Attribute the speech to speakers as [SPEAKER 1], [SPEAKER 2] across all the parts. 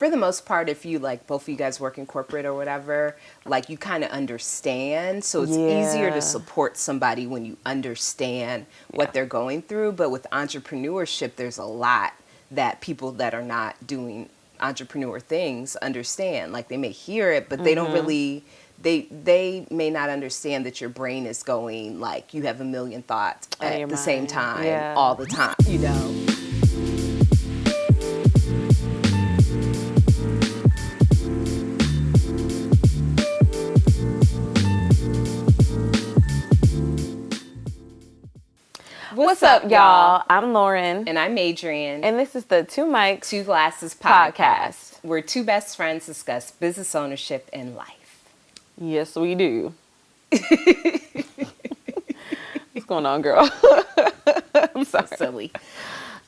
[SPEAKER 1] for the most part, if you like both of you guys work in corporate or whatever, like you kind of understand. So it's easier to support somebody when you understand what they're going through. But with entrepreneurship, there's a lot that people that are not doing entrepreneur things understand. Like they may hear it, but they don't really, they may not understand that your brain is going like you have a million thoughts at the same time all the time, you know?
[SPEAKER 2] What's up, y'all? I'm Lauren.
[SPEAKER 1] And I'm Adrian.
[SPEAKER 2] And this is the Two Mics,
[SPEAKER 1] Two Glasses podcast, where two best friends discuss business ownership and life.
[SPEAKER 2] Yes, we do. What's going on, girl? I'm sorry.
[SPEAKER 1] So silly.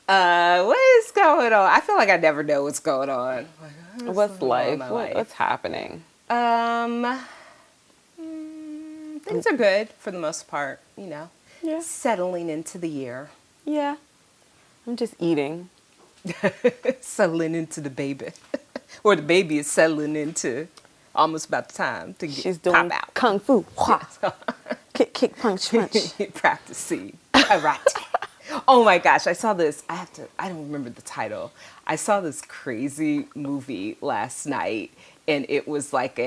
[SPEAKER 1] What is going on? I feel like I never know what's going on.
[SPEAKER 2] What's life? What's happening?
[SPEAKER 1] Things are good for the most part, you know.
[SPEAKER 2] Yeah.
[SPEAKER 1] Settling into the year.
[SPEAKER 2] Yeah. I'm just eating.
[SPEAKER 1] Settling into the baby. Or the baby is settling into almost about the time to get
[SPEAKER 2] She's doing
[SPEAKER 1] pop out.
[SPEAKER 2] Kung Fu. Kick, kick, punch, punch.
[SPEAKER 1] Practicing karate. Oh my gosh, I saw this. I don't remember the title. I saw this crazy movie last night, and it was like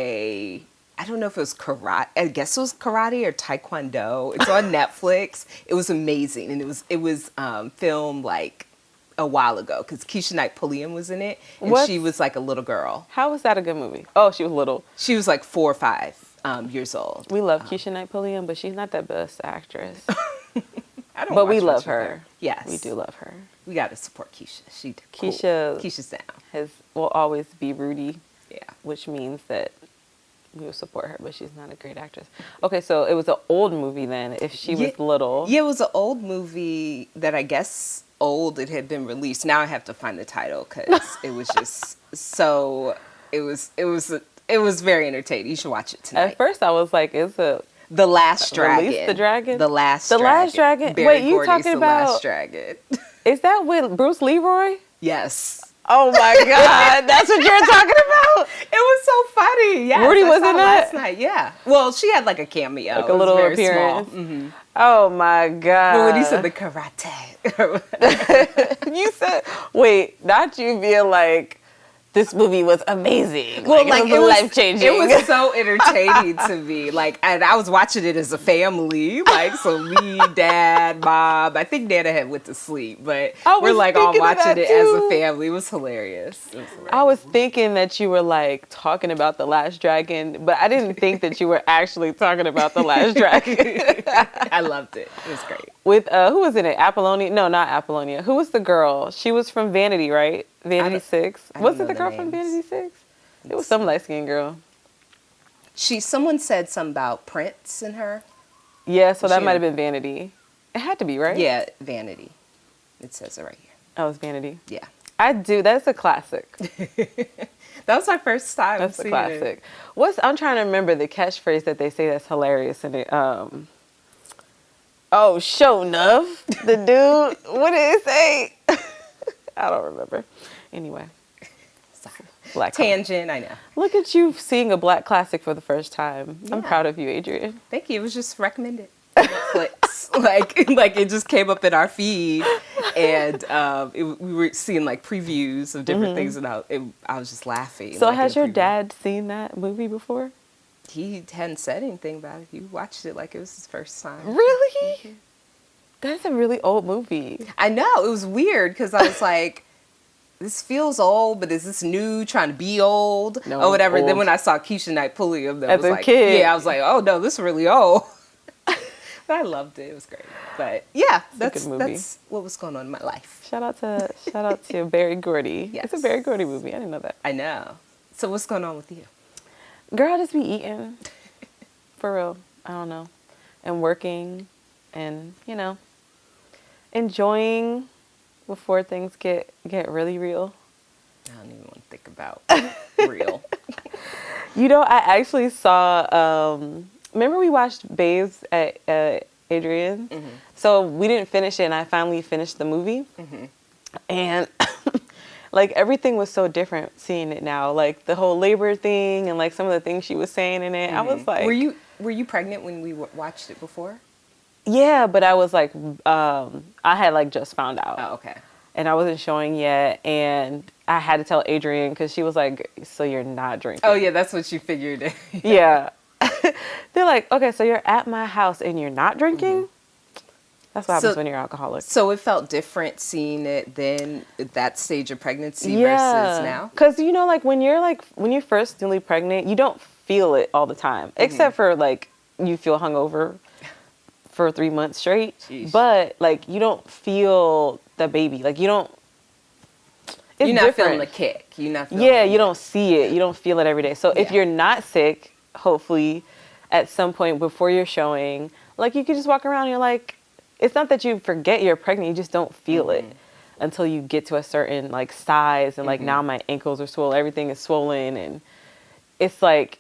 [SPEAKER 1] I don't know if it was karate. I guess it was karate or taekwondo. It's on Netflix. It was amazing, and it was filmed like a while ago because Keisha Knight Pulliam was in it, and she was like a little girl.
[SPEAKER 2] How was that a good movie? Oh, she was little.
[SPEAKER 1] She was like 4 or 5 years old.
[SPEAKER 2] We love Keisha Knight Pulliam, but she's not the best actress.
[SPEAKER 1] But
[SPEAKER 2] we love her.
[SPEAKER 1] Yes,
[SPEAKER 2] we do love her.
[SPEAKER 1] We got to support Keisha.
[SPEAKER 2] Keisha's
[SPEAKER 1] down.
[SPEAKER 2] Will always be Rudy.
[SPEAKER 1] Yeah,
[SPEAKER 2] which means that we will support her, but she's not a great actress. Okay, so it was an old movie then, if she was little. Yeah,
[SPEAKER 1] it was an old movie that I guess it had been released. Now I have to find the title because it was just so, it was very entertaining. You should watch it tonight.
[SPEAKER 2] At first I was like,
[SPEAKER 1] The Last Dragon.
[SPEAKER 2] Release the Dragon?
[SPEAKER 1] The Last
[SPEAKER 2] Dragon?
[SPEAKER 1] Barry
[SPEAKER 2] Wait, you
[SPEAKER 1] Gordy's
[SPEAKER 2] talking
[SPEAKER 1] The
[SPEAKER 2] about...
[SPEAKER 1] Last Dragon.
[SPEAKER 2] Is that with Bruce Leroy?
[SPEAKER 1] Yes.
[SPEAKER 2] Oh my God, that's what you're talking about?
[SPEAKER 1] It was so funny. Yeah,
[SPEAKER 2] Rudy was in that
[SPEAKER 1] last night. Yeah. Well, she had like a cameo,
[SPEAKER 2] like a little appearance.
[SPEAKER 1] Mm-hmm.
[SPEAKER 2] Oh my God.
[SPEAKER 1] But when he said the karate,
[SPEAKER 2] you said, wait, not you being like, this movie was amazing.
[SPEAKER 1] Well,
[SPEAKER 2] like it was life-changing.
[SPEAKER 1] It was so entertaining to me. Like, and I was watching it as a family. Like, so me, Dad, Mom. I think Nana had went to sleep, but we're like all watching it as a family. It was hilarious.
[SPEAKER 2] I was thinking that you were like talking about The Last Dragon, but I didn't think that you were actually talking about The Last Dragon.
[SPEAKER 1] I loved it. It was great.
[SPEAKER 2] With who was in it? Apollonia? No, not Apollonia. Who was the girl? She was from Vanity, right? Vanity 6. Was it the girl from Vanity 6? It was some light-skinned girl.
[SPEAKER 1] Someone said something about Prince in her.
[SPEAKER 2] Yeah, so that might have been Vanity. It had to be, right?
[SPEAKER 1] Yeah, Vanity. It says it right here.
[SPEAKER 2] Oh, it's Vanity.
[SPEAKER 1] Yeah.
[SPEAKER 2] I do. That's a classic.
[SPEAKER 1] That was my first time.
[SPEAKER 2] That's a classic. I'm trying to remember the catchphrase that they say that's hilarious in it. Oh, show enough. The dude. What did it say? I don't remember. Anyway.
[SPEAKER 1] Black tangent, I know.
[SPEAKER 2] Look at you seeing a black classic for the first time. Yeah. I'm proud of you, Adrian.
[SPEAKER 1] Thank you. It was just recommended. Netflix. like it just came up in our feed, and we were seeing like previews of different things, and I was just laughing.
[SPEAKER 2] So has your dad seen that movie before?
[SPEAKER 1] He hadn't said anything about it. He watched it like it was his first time.
[SPEAKER 2] Really?
[SPEAKER 1] Mm-hmm.
[SPEAKER 2] That's a really old movie.
[SPEAKER 1] I know. It was weird because I was like, this feels old, but is this new, trying to be old or whatever? Then when I saw Keisha Knight Pulliam,
[SPEAKER 2] as a kid,
[SPEAKER 1] I was like, oh no, this is really old. But I loved it. It was great. But yeah, that's what was going on in my life.
[SPEAKER 2] Shout out to Barry Gordy.
[SPEAKER 1] Yes.
[SPEAKER 2] It's a Barry Gordy movie. I didn't know that.
[SPEAKER 1] I know. So what's going on with you?
[SPEAKER 2] Girl, I just be eating. For real. I don't know. And working and, enjoying before things get really real.
[SPEAKER 1] I don't even want to think about real.
[SPEAKER 2] I actually saw, remember we watched Babes at Adrian? Mm-hmm. So we didn't finish it, and I finally finished the movie. Mm-hmm. And like everything was so different seeing it now. Like the whole labor thing and like some of the things she was saying in it. I was like,
[SPEAKER 1] were you pregnant when we watched it before?
[SPEAKER 2] Yeah, but I was like, I had like just found out.
[SPEAKER 1] Oh, okay.
[SPEAKER 2] And I wasn't showing yet, and I had to tell Adrienne because she was like, "So you're not drinking?"
[SPEAKER 1] Oh yeah, that's what you figured.
[SPEAKER 2] Yeah. They're like, "Okay, so you're at my house and you're not drinking?" That's what happens when you're alcoholic.
[SPEAKER 1] So it felt different seeing it then at that stage of pregnancy versus now?
[SPEAKER 2] Because, you know, like when you're first newly pregnant, you don't feel it all the time, except for like you feel hungover for 3 months straight.
[SPEAKER 1] Jeez.
[SPEAKER 2] But like you don't feel the baby. Like you don't.
[SPEAKER 1] You're not feeling the kick. You're not feeling
[SPEAKER 2] Yeah, you don't see it. You don't feel it every day. So if you're not sick, hopefully at some point before you're showing, like you could just walk around and you're like, it's not that you forget you're pregnant, you just don't feel it until you get to a certain like size and like now my ankles are swollen, everything is swollen, and it's like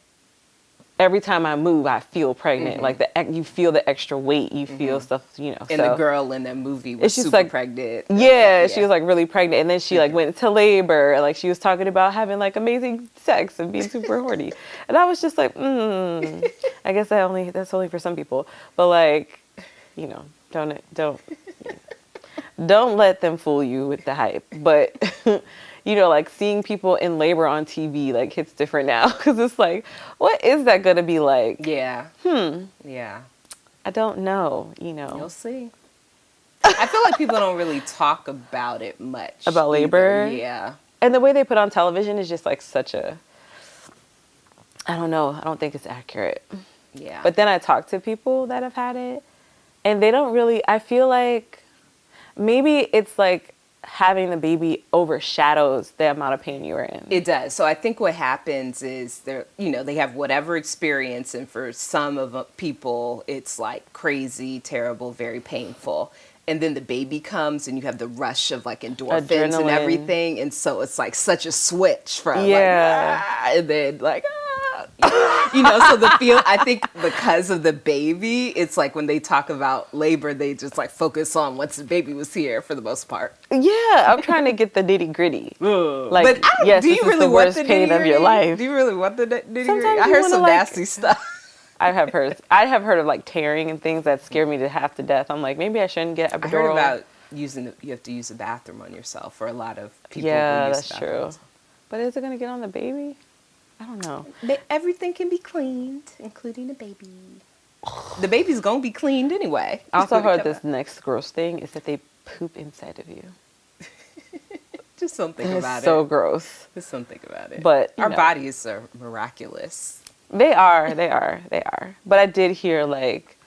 [SPEAKER 2] every time I move I feel pregnant. Like you feel the extra weight, you feel stuff, you know.
[SPEAKER 1] And
[SPEAKER 2] so,
[SPEAKER 1] the girl in that movie was super
[SPEAKER 2] like,
[SPEAKER 1] pregnant.
[SPEAKER 2] Yeah, she was like really pregnant, and then she like went into labor, like she was talking about having like amazing sex and being super horny, and I was just like, I guess that's only for some people, but like, you know, don't let them fool you with the hype. But you know, like seeing people in labor on TV like hits different now because it's like, what is that gonna be like?
[SPEAKER 1] Yeah. Yeah.
[SPEAKER 2] I don't know. You know,
[SPEAKER 1] you'll see. I feel like people don't really talk about it much.
[SPEAKER 2] About labor?
[SPEAKER 1] Yeah.
[SPEAKER 2] And the way they put on television is just like such a, I don't know. I don't think it's accurate.
[SPEAKER 1] Yeah.
[SPEAKER 2] But then I talk to people that have had it and they don't really, I feel like maybe it's like having the baby overshadows the amount of pain you were in.
[SPEAKER 1] It does. So I think what happens is they have whatever experience, and for some of people it's like crazy, terrible, very painful. And then the baby comes and you have the rush of like endorphins
[SPEAKER 2] Adrenaline.
[SPEAKER 1] And everything. And so it's like such a switch from and then like, you know, so I think because of the baby, it's like when they talk about labor, they just like focus on once the baby was here for the most part.
[SPEAKER 2] Yeah, I'm trying to get the nitty gritty. Like,
[SPEAKER 1] but
[SPEAKER 2] yes,
[SPEAKER 1] do you
[SPEAKER 2] this
[SPEAKER 1] really
[SPEAKER 2] is the
[SPEAKER 1] want
[SPEAKER 2] worst
[SPEAKER 1] the
[SPEAKER 2] pain of your life.
[SPEAKER 1] Do you really want the nitty gritty?
[SPEAKER 2] Sometimes
[SPEAKER 1] I
[SPEAKER 2] you
[SPEAKER 1] heard
[SPEAKER 2] wanna,
[SPEAKER 1] some
[SPEAKER 2] like,
[SPEAKER 1] nasty stuff.
[SPEAKER 2] I have heard of like tearing and things that scare me to half to death. I'm like, maybe I shouldn't get epidural.
[SPEAKER 1] I heard about you have to use the bathroom on yourself for a lot of people.
[SPEAKER 2] Yeah, that's true. But is it going to get on the baby? I don't know.
[SPEAKER 1] Everything can be cleaned, including the baby. The baby's going to be cleaned anyway.
[SPEAKER 2] I also heard this next gross thing is that they poop inside of you.
[SPEAKER 1] Just something about it.
[SPEAKER 2] So gross.
[SPEAKER 1] Just something about it.
[SPEAKER 2] But
[SPEAKER 1] our bodies are miraculous.
[SPEAKER 2] They are. But I did hear like,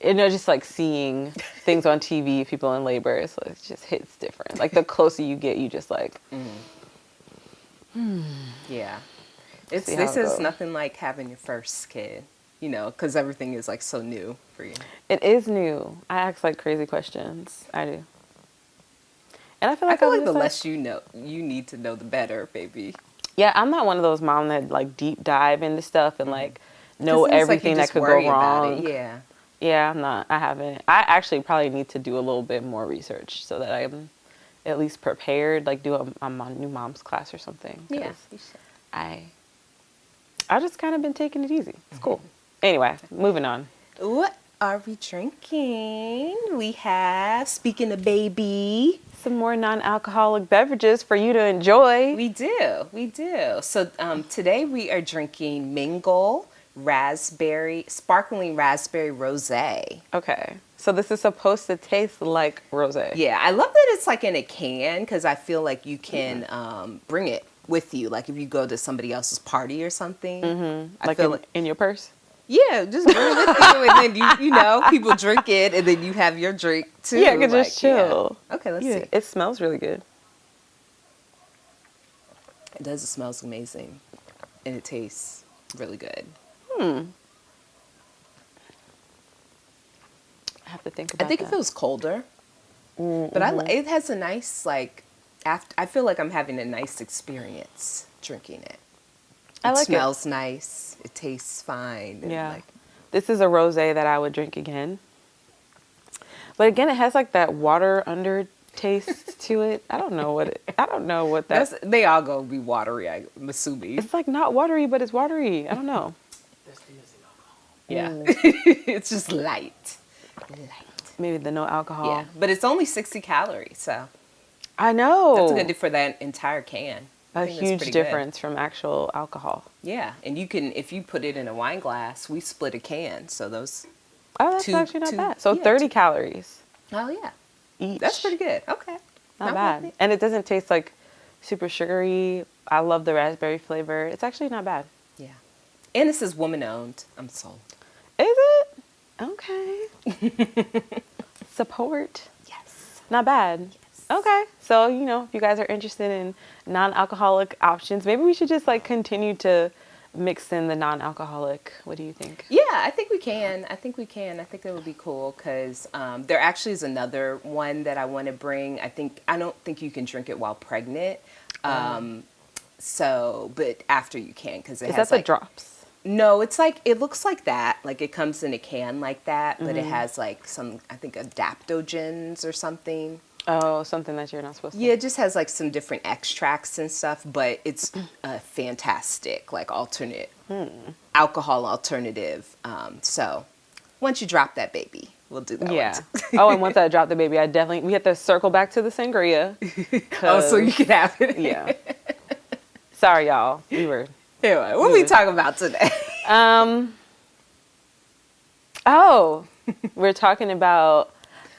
[SPEAKER 2] you know, just like seeing things on TV, people in labor, so it just hits different. Like the closer you get, you just like,
[SPEAKER 1] yeah. This is nothing like having your first kid, you know, because everything is like so new for you.
[SPEAKER 2] It is new. I ask like crazy questions. I do. And I feel like
[SPEAKER 1] the less you know, you need to know the better, baby.
[SPEAKER 2] Yeah, I'm not one of those moms that like deep dive into stuff and like know everything that could go wrong.
[SPEAKER 1] Yeah.
[SPEAKER 2] Yeah, I'm not. I haven't. I actually probably need to do a little bit more research so that I'm at least prepared. Like do a new mom's class or something.
[SPEAKER 1] Yeah, you should.
[SPEAKER 2] I just kind of been taking it easy. It's cool. Anyway, moving on.
[SPEAKER 1] What are we drinking? We have, speaking of baby,
[SPEAKER 2] some more non-alcoholic beverages for you to enjoy.
[SPEAKER 1] We do. So today we are drinking Mingle sparkling raspberry rosé.
[SPEAKER 2] Okay. So this is supposed to taste like rosé.
[SPEAKER 1] Yeah, I love that it's like in a can because I feel like you can bring it with you. Like if you go to somebody else's party or something.
[SPEAKER 2] I feel like in your purse?
[SPEAKER 1] Yeah, just bring it with you and then you know, people drink it and then you have your drink too.
[SPEAKER 2] Yeah, you can just chill.
[SPEAKER 1] Yeah. Okay, let's see.
[SPEAKER 2] It smells really good.
[SPEAKER 1] It does. It smells amazing. And it tastes really good.
[SPEAKER 2] I have to think about that.
[SPEAKER 1] I think it feels colder. But it has a nice, like, I feel like I'm having a nice experience drinking it. It smells nice. It tastes fine.
[SPEAKER 2] Yeah. This is a rosé that I would drink again. But again, it has like that water taste to it. I don't know what that's.
[SPEAKER 1] They all gonna be watery, I'm assuming.
[SPEAKER 2] It's like not watery, but it's watery. I don't know.
[SPEAKER 1] Yeah. It's just light.
[SPEAKER 2] Maybe the no alcohol.
[SPEAKER 1] Yeah. But it's only 60 calories, so
[SPEAKER 2] I know.
[SPEAKER 1] that's good for that entire can.
[SPEAKER 2] A huge difference from actual alcohol.
[SPEAKER 1] Yeah. And you can, if you put it in a wine glass, we split a can. So those.
[SPEAKER 2] Oh, that's actually not bad. So 30 calories.
[SPEAKER 1] Oh, yeah.
[SPEAKER 2] Each.
[SPEAKER 1] That's pretty good. Okay.
[SPEAKER 2] Not bad. And it doesn't taste like super sugary. I love the raspberry flavor. It's actually not bad.
[SPEAKER 1] Yeah. And it says woman owned. I'm sold.
[SPEAKER 2] Is it? Okay. Support.
[SPEAKER 1] Yes.
[SPEAKER 2] Not bad. Yes. Okay. So, if you guys are interested in non-alcoholic options, maybe we should just like continue to mix in the non-alcoholic. What do you think?
[SPEAKER 1] Yeah, I think we can. I think that would be cool because there actually is another one that I want to bring. I don't think you can drink it while pregnant. But after you can, because it has
[SPEAKER 2] the drops?
[SPEAKER 1] No, it's like, it looks like that. Like it comes in a can like that, but it has like some, I think, adaptogens or something.
[SPEAKER 2] Oh, something that you're not supposed to.
[SPEAKER 1] Yeah, it just has like some different extracts and stuff, but it's a fantastic, like alternate, alcohol alternative. So once you drop that baby, we'll do that one too.
[SPEAKER 2] Oh, and once I drop the baby, we have to circle back to the sangria.
[SPEAKER 1] Oh, so you can have it.
[SPEAKER 2] Yeah. Sorry, y'all. Anyway,
[SPEAKER 1] what are we talking about today?
[SPEAKER 2] We're talking about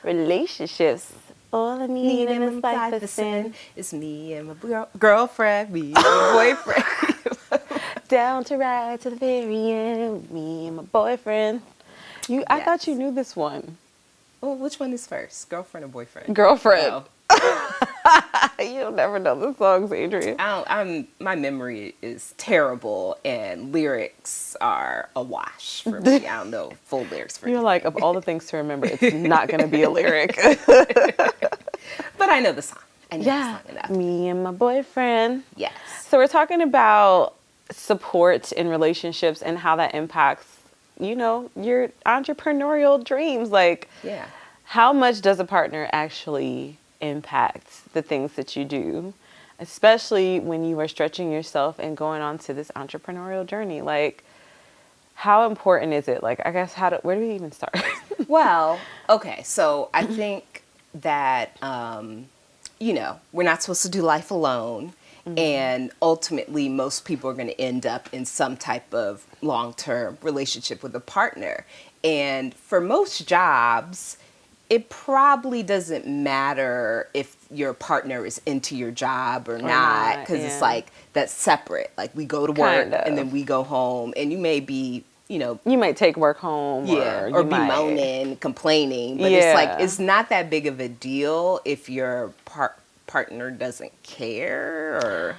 [SPEAKER 2] relationships. All I need in this life is sin.
[SPEAKER 1] It's me and my girlfriend, me and my boyfriend.
[SPEAKER 2] Down to ride to the very end, me and my boyfriend. I thought you knew this one.
[SPEAKER 1] Well, which one is first, girlfriend or boyfriend?
[SPEAKER 2] Girlfriend. Oh. You'll never know the songs, Adrian.
[SPEAKER 1] My memory is terrible, and lyrics are a wash for me. I don't know full lyrics for
[SPEAKER 2] You're like, of all the things to remember, it's not going to be a lyric.
[SPEAKER 1] But I know the song. I know the song enough.
[SPEAKER 2] Me and my boyfriend.
[SPEAKER 1] Yes.
[SPEAKER 2] So we're talking about support in relationships and how that impacts, your entrepreneurial dreams. Like, how much does a partner actually impact the things that you do, especially when you are stretching yourself and going on to this entrepreneurial journey? Like, how important is it? Like, I guess, where do we even start?
[SPEAKER 1] Well, okay, so I think that, we're not supposed to do life alone. Mm-hmm. And ultimately, most people are going to end up in some type of long-term relationship with a partner. And for most jobs, it probably doesn't matter if your partner is into your job or not, because it's like, that's separate. Like, we go to work and then we go home, and you may be, you might
[SPEAKER 2] take work home
[SPEAKER 1] or be moaning, complaining, but it's like, it's not that big of a deal if your partner doesn't care. Or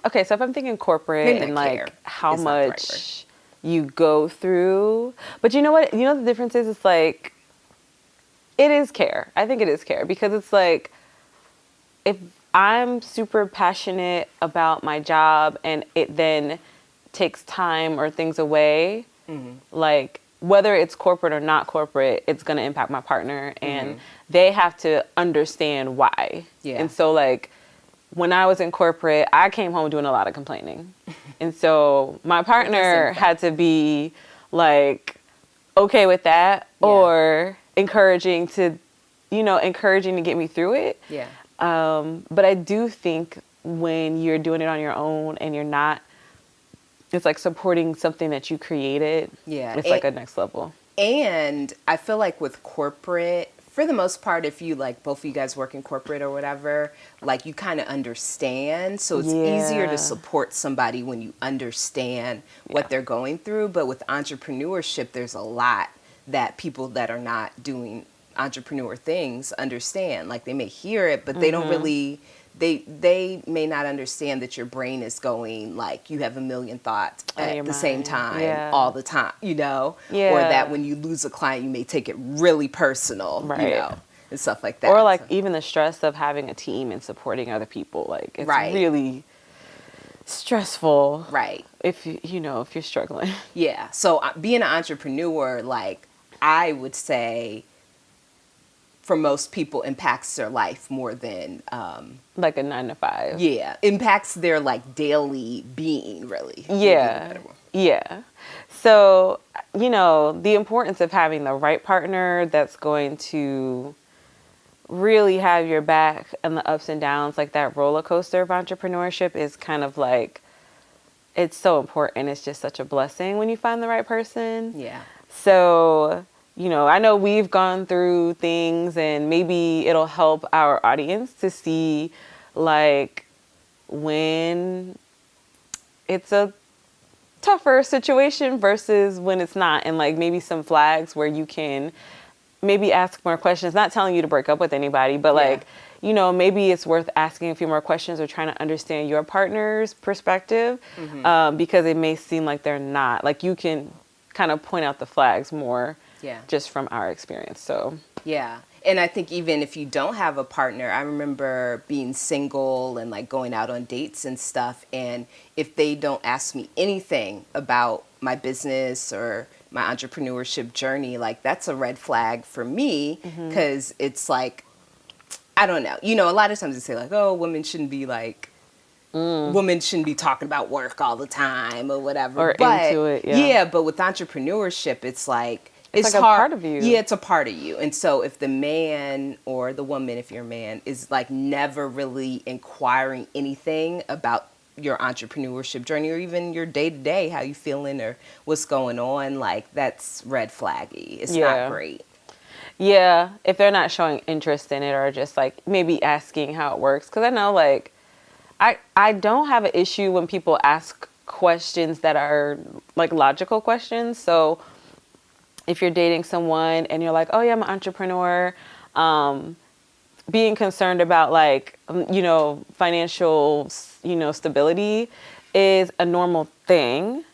[SPEAKER 2] okay, so if I'm thinking corporate and like how much you go through, but you know what? The difference is, it's like, it is care. I think it is care, because it's like, if I'm super passionate about my job and it then takes time or things away, like whether it's corporate or not corporate, it's going to impact my partner, and they have to understand why. Yeah. And so like, when I was in corporate, I came home doing a lot of complaining. And so my partner had to be like, okay with that, or encouraging to get me through it. Yeah. But I do think when you're doing it on your own and you're not, it's like supporting something that you created. Yeah. It's like a next level.
[SPEAKER 1] And I feel like with corporate, for the most part, if you like both of you guys work in corporate or whatever, like you kind of understand. So it's easier to support somebody when you understand what they're going through. But with entrepreneurship, there's a lot that people that are not doing entrepreneur things understand. Like, they may hear it, but they don't really, they may not understand that your brain is going, like, you have a million thoughts at the same time all the time, or that when you lose a client, you may take it really personal, and stuff like that.
[SPEAKER 2] Or like even the stress of having a team and supporting other people. Like, it's really stressful. Right. If if you're struggling.
[SPEAKER 1] Yeah. So being an entrepreneur, like, I would say for most people impacts their life more than
[SPEAKER 2] like a 9 to 5.
[SPEAKER 1] Yeah, impacts their like daily being, really.
[SPEAKER 2] Yeah. Yeah. So, you know, the importance of having the right partner that's going to really have your back and the ups and downs, like that roller coaster of entrepreneurship is kind of like, it's so important. It's just such a blessing when you find the right person.
[SPEAKER 1] Yeah.
[SPEAKER 2] So, you know, I know we've gone through things, and maybe it'll help our audience to see like when it's a tougher situation versus when it's not, and like maybe some flags where you can maybe ask more questions. Not telling you to break up with anybody, but like, you know, maybe it's worth asking a few more questions or trying to understand your partner's perspective, because it may seem like they're not. Like, you can kind of point out the flags more just from our experience. So
[SPEAKER 1] yeah. And I think even if you don't have a partner, I remember being single and like going out on dates and stuff. And if they don't ask me anything about my business or my entrepreneurship journey, like that's a red flag for me, because it's like, I don't know. You know, a lot of times they say like, oh, women shouldn't be like, women shouldn't be talking about work all the time or whatever.
[SPEAKER 2] Or into it,
[SPEAKER 1] yeah, but with entrepreneurship, it's like,
[SPEAKER 2] it's like
[SPEAKER 1] hard.
[SPEAKER 2] A part of you.
[SPEAKER 1] Yeah, it's a part of you. And so if the man or the woman, if you're a man, is like never really inquiring anything about your entrepreneurship journey or even your day-to-day, how you feeling or what's going on, like that's red flaggy. It's not great.
[SPEAKER 2] Yeah, if they're not showing interest in it or just like maybe asking how it works. Because I know like I don't have an issue when people ask questions that are like logical questions. So if you're dating someone and you're like, oh yeah, I'm an entrepreneur, being concerned about like, you know, financial, you know, stability is a normal thing.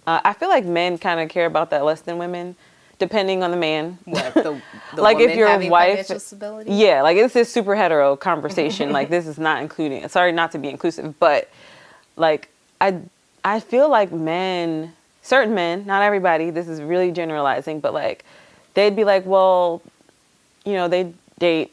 [SPEAKER 2] I feel like men kind of care about that less than women, depending on the man.
[SPEAKER 1] What, the
[SPEAKER 2] like
[SPEAKER 1] woman
[SPEAKER 2] if your
[SPEAKER 1] having
[SPEAKER 2] wife,
[SPEAKER 1] financial stability?
[SPEAKER 2] Yeah, like it's this super hetero conversation. Like this is not including, sorry not to be inclusive, but like I feel like men, certain men, not everybody, this is really generalizing, but like they'd be like, well, you know, they date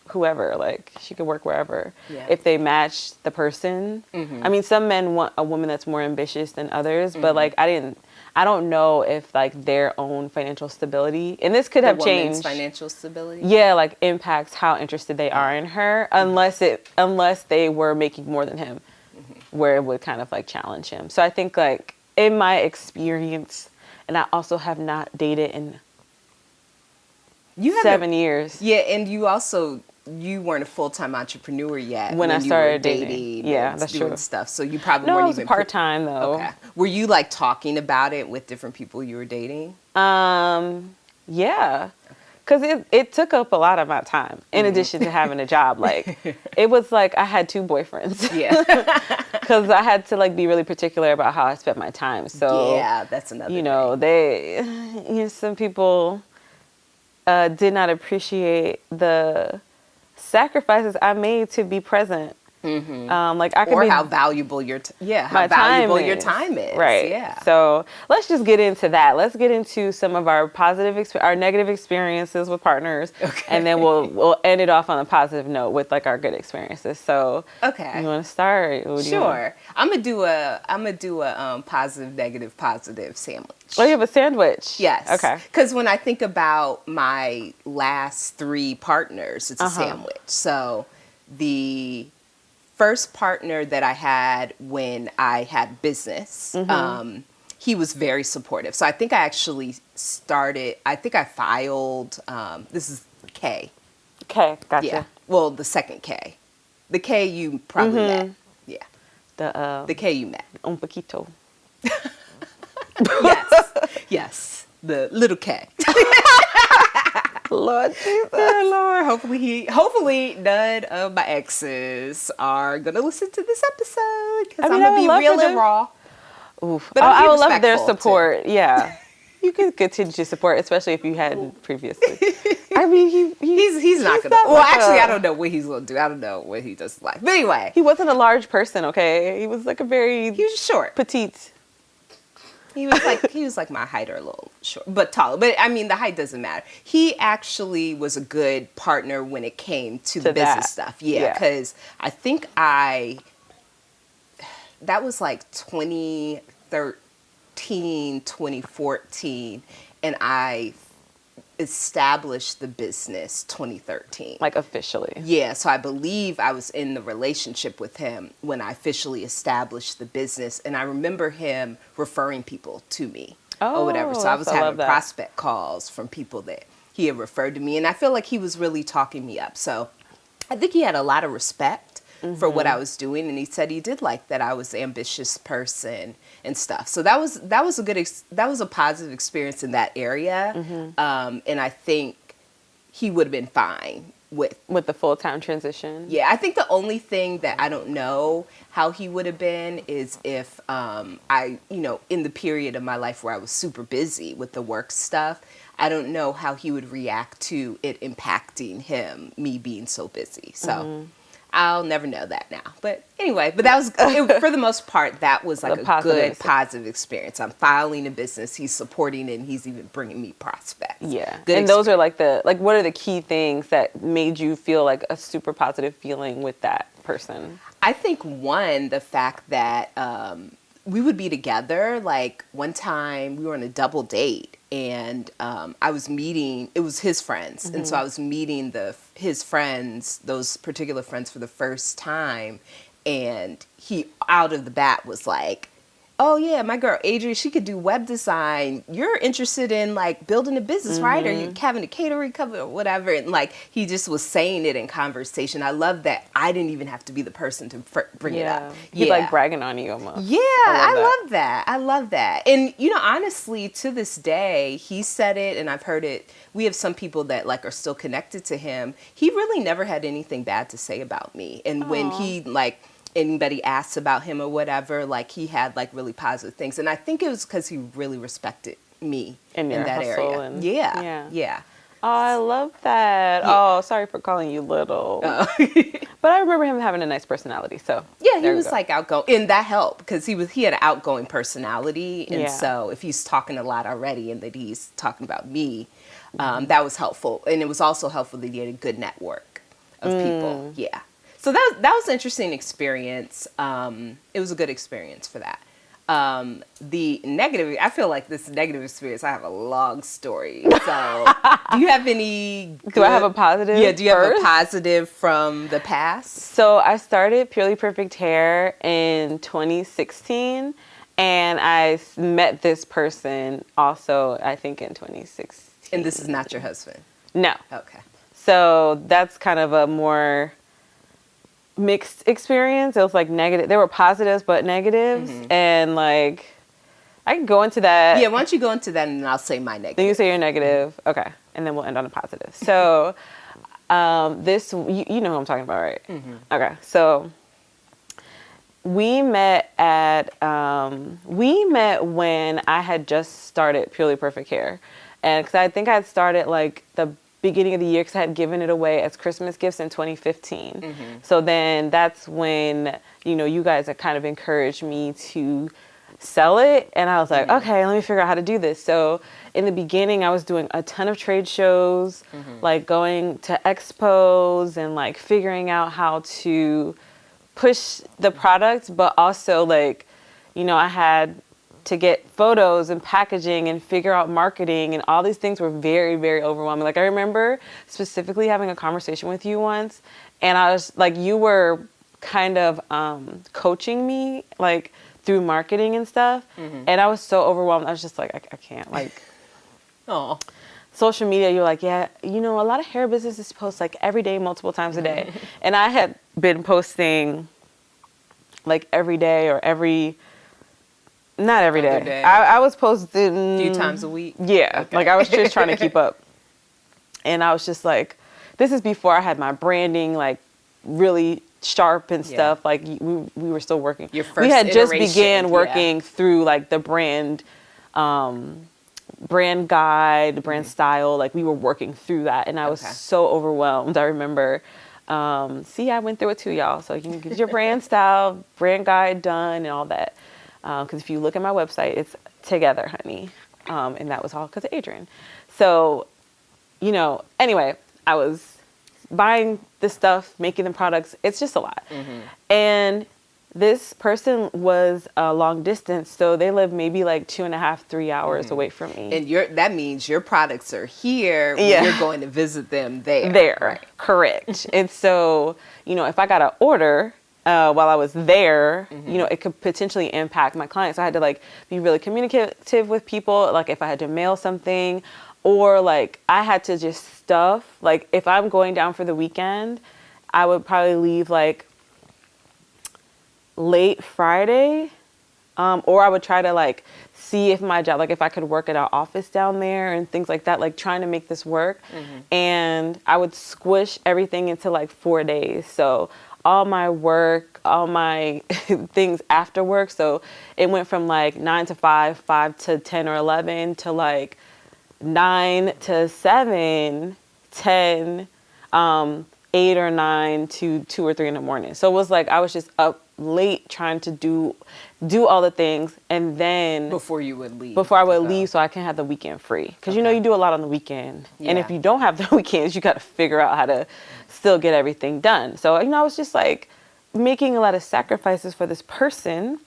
[SPEAKER 2] whoever, like she could work wherever if they match the person. I mean, some men want a woman that's more ambitious than others, but like I don't know if like their own financial stability, and this could have changed,
[SPEAKER 1] financial stability,
[SPEAKER 2] like impacts how interested they are in her, unless they were making more than him, where it would kind of like challenge him. So I think like in my experience, and I also have not dated in 7 years.
[SPEAKER 1] Yeah, and you weren't a full-time entrepreneur yet
[SPEAKER 2] when I started
[SPEAKER 1] you were dating.
[SPEAKER 2] Yeah, that's
[SPEAKER 1] doing
[SPEAKER 2] true.
[SPEAKER 1] Stuff. So you probably
[SPEAKER 2] no,
[SPEAKER 1] weren't
[SPEAKER 2] it was
[SPEAKER 1] even
[SPEAKER 2] part-time though.
[SPEAKER 1] Okay. Were you like talking about it with different people you were dating?
[SPEAKER 2] Yeah. Because it took up a lot of my time, in addition to having a job. Like, it was like I had 2 boyfriends. Yeah. Because I had to, like, be really particular about how I spent my time. So,
[SPEAKER 1] yeah, that's another
[SPEAKER 2] thing. Some people did not appreciate the sacrifices I made to be present. Like I could
[SPEAKER 1] or how valuable your time is.
[SPEAKER 2] Right.
[SPEAKER 1] Yeah.
[SPEAKER 2] So let's just get into that. Let's get into some of our our negative experiences with partners, and then we'll end it off on a positive note with like our good experiences. So you want to start?
[SPEAKER 1] Sure. I'm gonna do a positive, negative, positive sandwich.
[SPEAKER 2] Oh, you have a sandwich?
[SPEAKER 1] Yes.
[SPEAKER 2] Okay.
[SPEAKER 1] Because when I think about my last 3 partners, it's a sandwich. So the first partner that I had when I had business, he was very supportive. So I think I actually I filed, this is K.
[SPEAKER 2] Okay, gotcha.
[SPEAKER 1] Yeah. Well, the second K. The K you probably met. Yeah. The K you met.
[SPEAKER 2] Un poquito.
[SPEAKER 1] Yes. The little K.
[SPEAKER 2] Lord Jesus.
[SPEAKER 1] Oh, Lord. Hopefully none of my exes are going to listen to this episode, because I'm going to be real and raw.
[SPEAKER 2] Oof.
[SPEAKER 1] But
[SPEAKER 2] I would love their support.
[SPEAKER 1] Too.
[SPEAKER 2] Yeah. You can continue to support, especially if you hadn't previously. I mean,
[SPEAKER 1] he's not going to. Well, actually, I don't know what he's going to do. I don't know what he does like. But anyway.
[SPEAKER 2] He wasn't a large person, okay? He was like he was
[SPEAKER 1] short.
[SPEAKER 2] Petite.
[SPEAKER 1] He was like my height or a little short, but taller. But I mean, the height doesn't matter. He actually was a good partner when it came to the business stuff. Yeah, because I think that was like 2013, 2014, and I established the business 2013.
[SPEAKER 2] Like officially.
[SPEAKER 1] Yeah, so I believe I was in the relationship with him when I officially established the business, and I remember him referring people to me or whatever. So I was having prospect calls from people that he had referred to me, and I feel like he was really talking me up. So I think he had a lot of respect for what I was doing, and he said he did like that I was an ambitious person and stuff. So that was a positive experience in that area, and I think he would have been fine with
[SPEAKER 2] the full-time transition.
[SPEAKER 1] Yeah, I think the only thing that I don't know how he would have been is if I, in the period of my life where I was super busy with the work stuff, I don't know how he would react to it impacting him, me being so busy. So I'll never know that now. But anyway, that was, for the most part, that was like a good, positive experience. I'm filing a business, he's supporting it, and he's even bringing me prospects.
[SPEAKER 2] Yeah. And those are what are the key things that made you feel like a super positive feeling with that person?
[SPEAKER 1] I think one, the fact that we would be together. Like one time we were on a double date, and I was meeting, it was his friends. And so I was meeting his friends, those particular friends, for the first time. And he out of the bat was like, oh yeah, my girl Adrienne, she could do web design. You're interested in like building a business, right? Or you having a catering company or whatever. And like, he just was saying it in conversation. I love that I didn't even have to be the person to bring it up.
[SPEAKER 2] He's like bragging on you almost.
[SPEAKER 1] Yeah, I love that. I love that. And honestly, to this day, he said it and I've heard it. We have some people that like are still connected to him. He really never had anything bad to say about me. And when he anybody asks about him or whatever, like he had like really positive things. And I think it was because he really respected me in that area. Yeah.
[SPEAKER 2] Oh, I love that. Yeah. Oh, sorry for calling you little. Oh. But I remember him having a nice personality. So
[SPEAKER 1] yeah, he was like outgoing, and that helped because he had an outgoing personality. And so if he's talking a lot already and that he's talking about me, that was helpful. And it was also helpful that he had a good network of people. Yeah. So that was an interesting experience. It was a good experience for that. The negative, I feel like this negative experience, I have a long story. So do you have any...
[SPEAKER 2] Do I have a positive?
[SPEAKER 1] Yeah, do you have a positive from the past?
[SPEAKER 2] So I started Purely Perfect Hair in 2016. And I met this person also, I think, in 2016.
[SPEAKER 1] And this is not your husband?
[SPEAKER 2] No.
[SPEAKER 1] Okay.
[SPEAKER 2] So that's kind of a more... mixed experience. It was like negative. There were positives but negatives, and like I can go into that.
[SPEAKER 1] Yeah, why don't you go into that and I'll say my negative.
[SPEAKER 2] Then you say your negative, okay, and then we'll end on a positive. So, this you know who I'm talking about, right? Okay, so we met when I had just started Purely Perfect Hair, and because I think I had started like the beginning of the year because I had given it away as Christmas gifts in 2015. So then that's when, you guys had kind of encouraged me to sell it. And I was like, okay, let me figure out how to do this. So in the beginning, I was doing a ton of trade shows, like going to expos and like figuring out how to push the product, but also like, I had to get photos and packaging and figure out marketing, and all these things were very, very overwhelming. Like I remember specifically having a conversation with you once, and I was like, you were kind of coaching me like through marketing and stuff, and I was so overwhelmed. I was just like, I can't, like, oh. Social media, you're like, yeah, a lot of hair businesses post like every day, multiple times a day, and I had been posting like every day or not every day. I was posting
[SPEAKER 1] a few times a week.
[SPEAKER 2] Yeah. Okay. Like I was just trying to keep up. And I was just like, this is before I had my branding like really sharp and stuff. Like we were still working.
[SPEAKER 1] Your first
[SPEAKER 2] we had
[SPEAKER 1] iteration,
[SPEAKER 2] just began working through like the brand guide, brand style. Like we were working through that, and I was so overwhelmed. I remember I went through it too, y'all. So you can get your brand style, brand guide done and all that. Because if you look at my website, it's Together Honey. And that was all because of Adrian. So, anyway, I was buying the stuff, making the products. It's just a lot. And this person was long distance, so they live maybe like 2.5, 3 hours away from me.
[SPEAKER 1] And that means your products are here when you're going to visit them there.
[SPEAKER 2] Right. Correct. And so, if I got an order while I was there, it could potentially impact my clients. So I had to like be really communicative with people. Like if I had to mail something, or like I had to just stuff. Like if I'm going down for the weekend, I would probably leave like late Friday, or I would try to like see if my job, like if I could work at an office down there and things like that, like trying to make this work. And I would squish everything into like 4 days. So all my work, all my things after work. So it went from like 9 to 5, 5 to 10 or 11 to like 9 to 7, 10, 8 or 9 to 2 or 3 in the morning. So it was like I was just up late trying to do all the things, and then
[SPEAKER 1] before I would
[SPEAKER 2] leave so I can have the weekend free, because you do a lot on the weekend. And if you don't have the weekends, you got to figure out how to still get everything done. So I was just like making a lot of sacrifices for this person.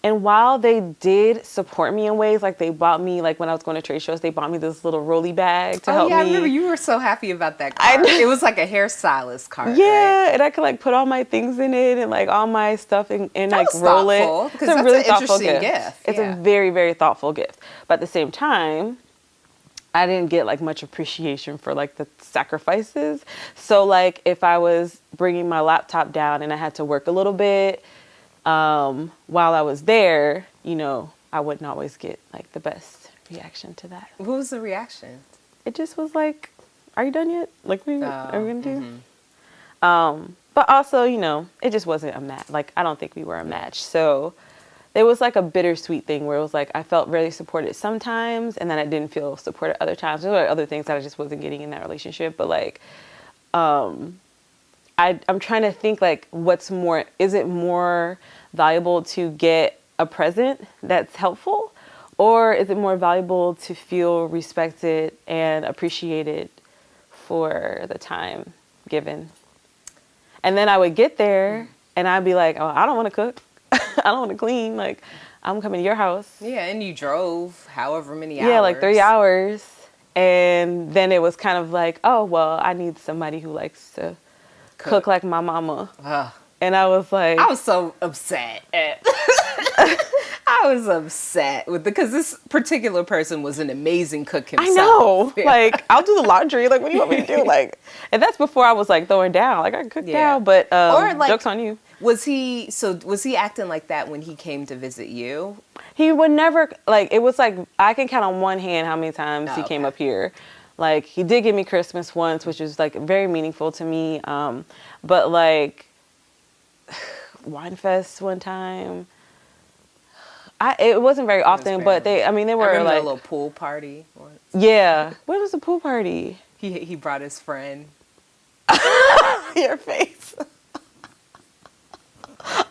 [SPEAKER 2] And while they did support me in ways, like they bought me, like when I was going to trade shows, they bought me this little rolly bag to help me.
[SPEAKER 1] I remember you were so happy about that card. It was like a hairstylist card.
[SPEAKER 2] Yeah,
[SPEAKER 1] right?
[SPEAKER 2] And I could like put all my things in it and like all my stuff and like roll
[SPEAKER 1] thoughtful,
[SPEAKER 2] it.
[SPEAKER 1] It's a really thoughtful gift.
[SPEAKER 2] It's a very, very thoughtful gift. But at the same time, I didn't get like much appreciation for like the sacrifices. So like if I was bringing my laptop down and I had to work a little bit, while I was there, I wouldn't always get like the best reaction to that.
[SPEAKER 1] What was the reaction?
[SPEAKER 2] It just was like, "Are you done yet? Like, what are we gonna do?" But also, it just wasn't a match. Like, I don't think we were a match. So there was like a bittersweet thing where it was like I felt really supported sometimes, and then I didn't feel supported other times. There were other things that I just wasn't getting in that relationship. But like, I'm trying to think like is it more valuable to get a present that's helpful, or is it more valuable to feel respected and appreciated for the time given? And then I would get there and I'd be like, "Oh, I don't want to cook. I don't want to clean. Like, I'm coming to your house."
[SPEAKER 1] Yeah, and you drove however many hours.
[SPEAKER 2] Yeah, like 3 hours. And then it was kind of like, "Oh, well, I need somebody who likes to cook like my mama." And I was like,
[SPEAKER 1] I was so upset I was upset because this particular person was an amazing cook himself.
[SPEAKER 2] I know. Like, I'll do the laundry. Like, what do you want me to do? Like, and that's before I was like throwing down. Like, I can cook now, but or like, joke's on you.
[SPEAKER 1] Was he acting like that when he came to visit you?
[SPEAKER 2] He would never, like, it was like, I can count on one hand how many times he came up here. Like, he did give me Christmas once, which was like very meaningful to me. But like, Wine Fest one time. It wasn't very often, but they were
[SPEAKER 1] a
[SPEAKER 2] like
[SPEAKER 1] little pool party once.
[SPEAKER 2] Yeah. Where was the pool party?
[SPEAKER 1] He brought his friend.
[SPEAKER 2] Your face.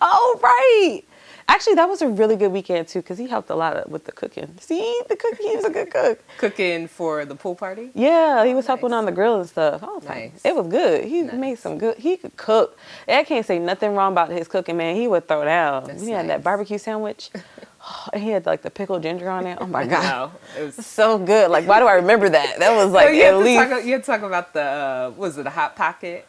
[SPEAKER 2] Oh, right. Actually, that was a really good weekend too, because he helped a lot with the cooking. See, the cooking, he was a good cook.
[SPEAKER 1] Cooking for the pool party?
[SPEAKER 2] Yeah, he was helping on the grill and stuff. Oh,
[SPEAKER 1] nice.
[SPEAKER 2] It was good. He made some good. He could cook. I can't say nothing wrong about his cooking, man. He would throw down. He had that barbecue sandwich. And he had like the pickled ginger on it. Oh my God.
[SPEAKER 1] It was
[SPEAKER 2] so good. Like, why do I remember that? That was like at least.
[SPEAKER 1] You had to talk about the, a Hot Pocket?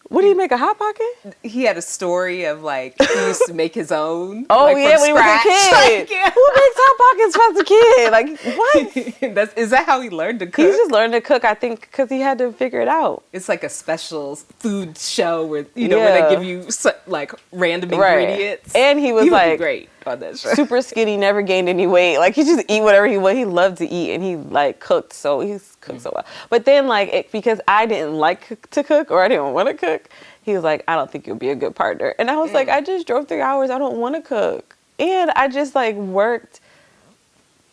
[SPEAKER 2] What do you make, a Hot Pocket?
[SPEAKER 1] He had a story of like, he used to make his own.
[SPEAKER 2] Oh,
[SPEAKER 1] like,
[SPEAKER 2] yeah, when he was a kid.
[SPEAKER 1] Like,
[SPEAKER 2] Who makes Hot Pockets as a kid? Like, what?
[SPEAKER 1] Is that how he learned to cook?
[SPEAKER 2] He just learned to cook, I think, because he had to figure it out.
[SPEAKER 1] It's like a special food show where, where they give you like random ingredients.
[SPEAKER 2] And he was
[SPEAKER 1] would
[SPEAKER 2] like
[SPEAKER 1] be great on that show.
[SPEAKER 2] Super skinny, never gained any weight. Like, he just eat whatever he wanted. He loved to eat, and he like cooked, so he's cooked so well. But then like, because I didn't like to cook, or I didn't want to cook, he was like, "I don't think you'll be a good partner." And I was like, "I just drove 3 hours. I don't want to cook." And I just like worked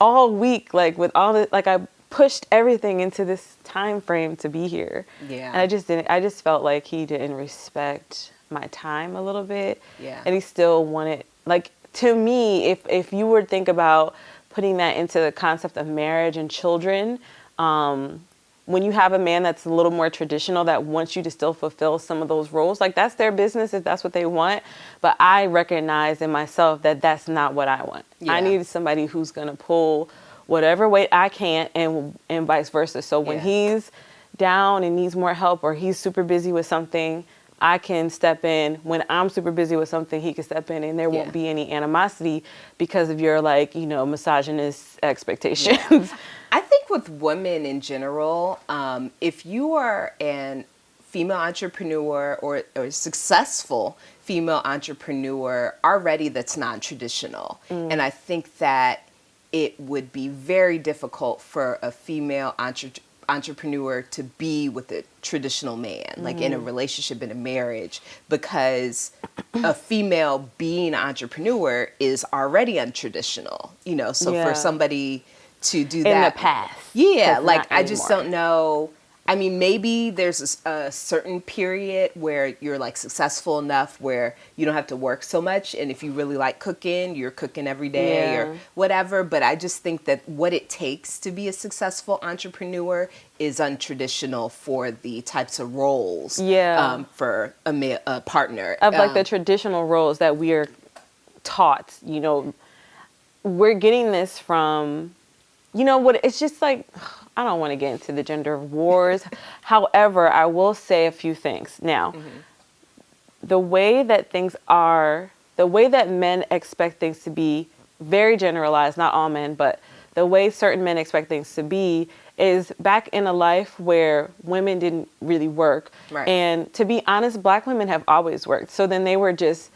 [SPEAKER 2] all week, like with all the, like I pushed everything into this time frame to be here.
[SPEAKER 1] Yeah.
[SPEAKER 2] And I just felt like he didn't respect my time a little bit.
[SPEAKER 1] Yeah.
[SPEAKER 2] And he still wanted, like, to me, if you were to think about putting that into the concept of marriage and children, when you have a man that's a little more traditional that wants you to still fulfill some of those roles, like that's their business if that's what they want. But I recognize in myself that that's not what I want.
[SPEAKER 1] Yeah.
[SPEAKER 2] I need somebody who's going to pull whatever weight I can't and vice versa. So when he's down and needs more help or he's super busy with something, I can step in. When I'm super busy with something, he can step in, and there won't be any animosity because of your, like, you know, misogynist expectations.
[SPEAKER 1] Yeah. I think with women in general, if you are an female entrepreneur or a successful female entrepreneur already that's non-traditional, and I think that it would be very difficult for a female entrepreneur to be with a traditional man, like in a relationship, in a marriage, because a female being an entrepreneur is already untraditional, you know, so for somebody to do that
[SPEAKER 2] in the past.
[SPEAKER 1] Yeah, like I just don't know. I mean, maybe there's a certain period where you're like successful enough where you don't have to work so much. And if you really like cooking, you're cooking every day or whatever. But I just think that what it takes to be a successful entrepreneur is untraditional for the types of roles for a partner.
[SPEAKER 2] Of like the traditional roles that we are taught, you know, we're getting this from, you know what, it's just like, I don't want to get into the gender wars. However, I will say a few things. Now, the way that things are, the way that men expect things to be, very generalized, not all men, but the way certain men expect things to be is back in a life where women didn't really work.
[SPEAKER 1] Right.
[SPEAKER 2] And to be honest, Black women have always worked. So then they were just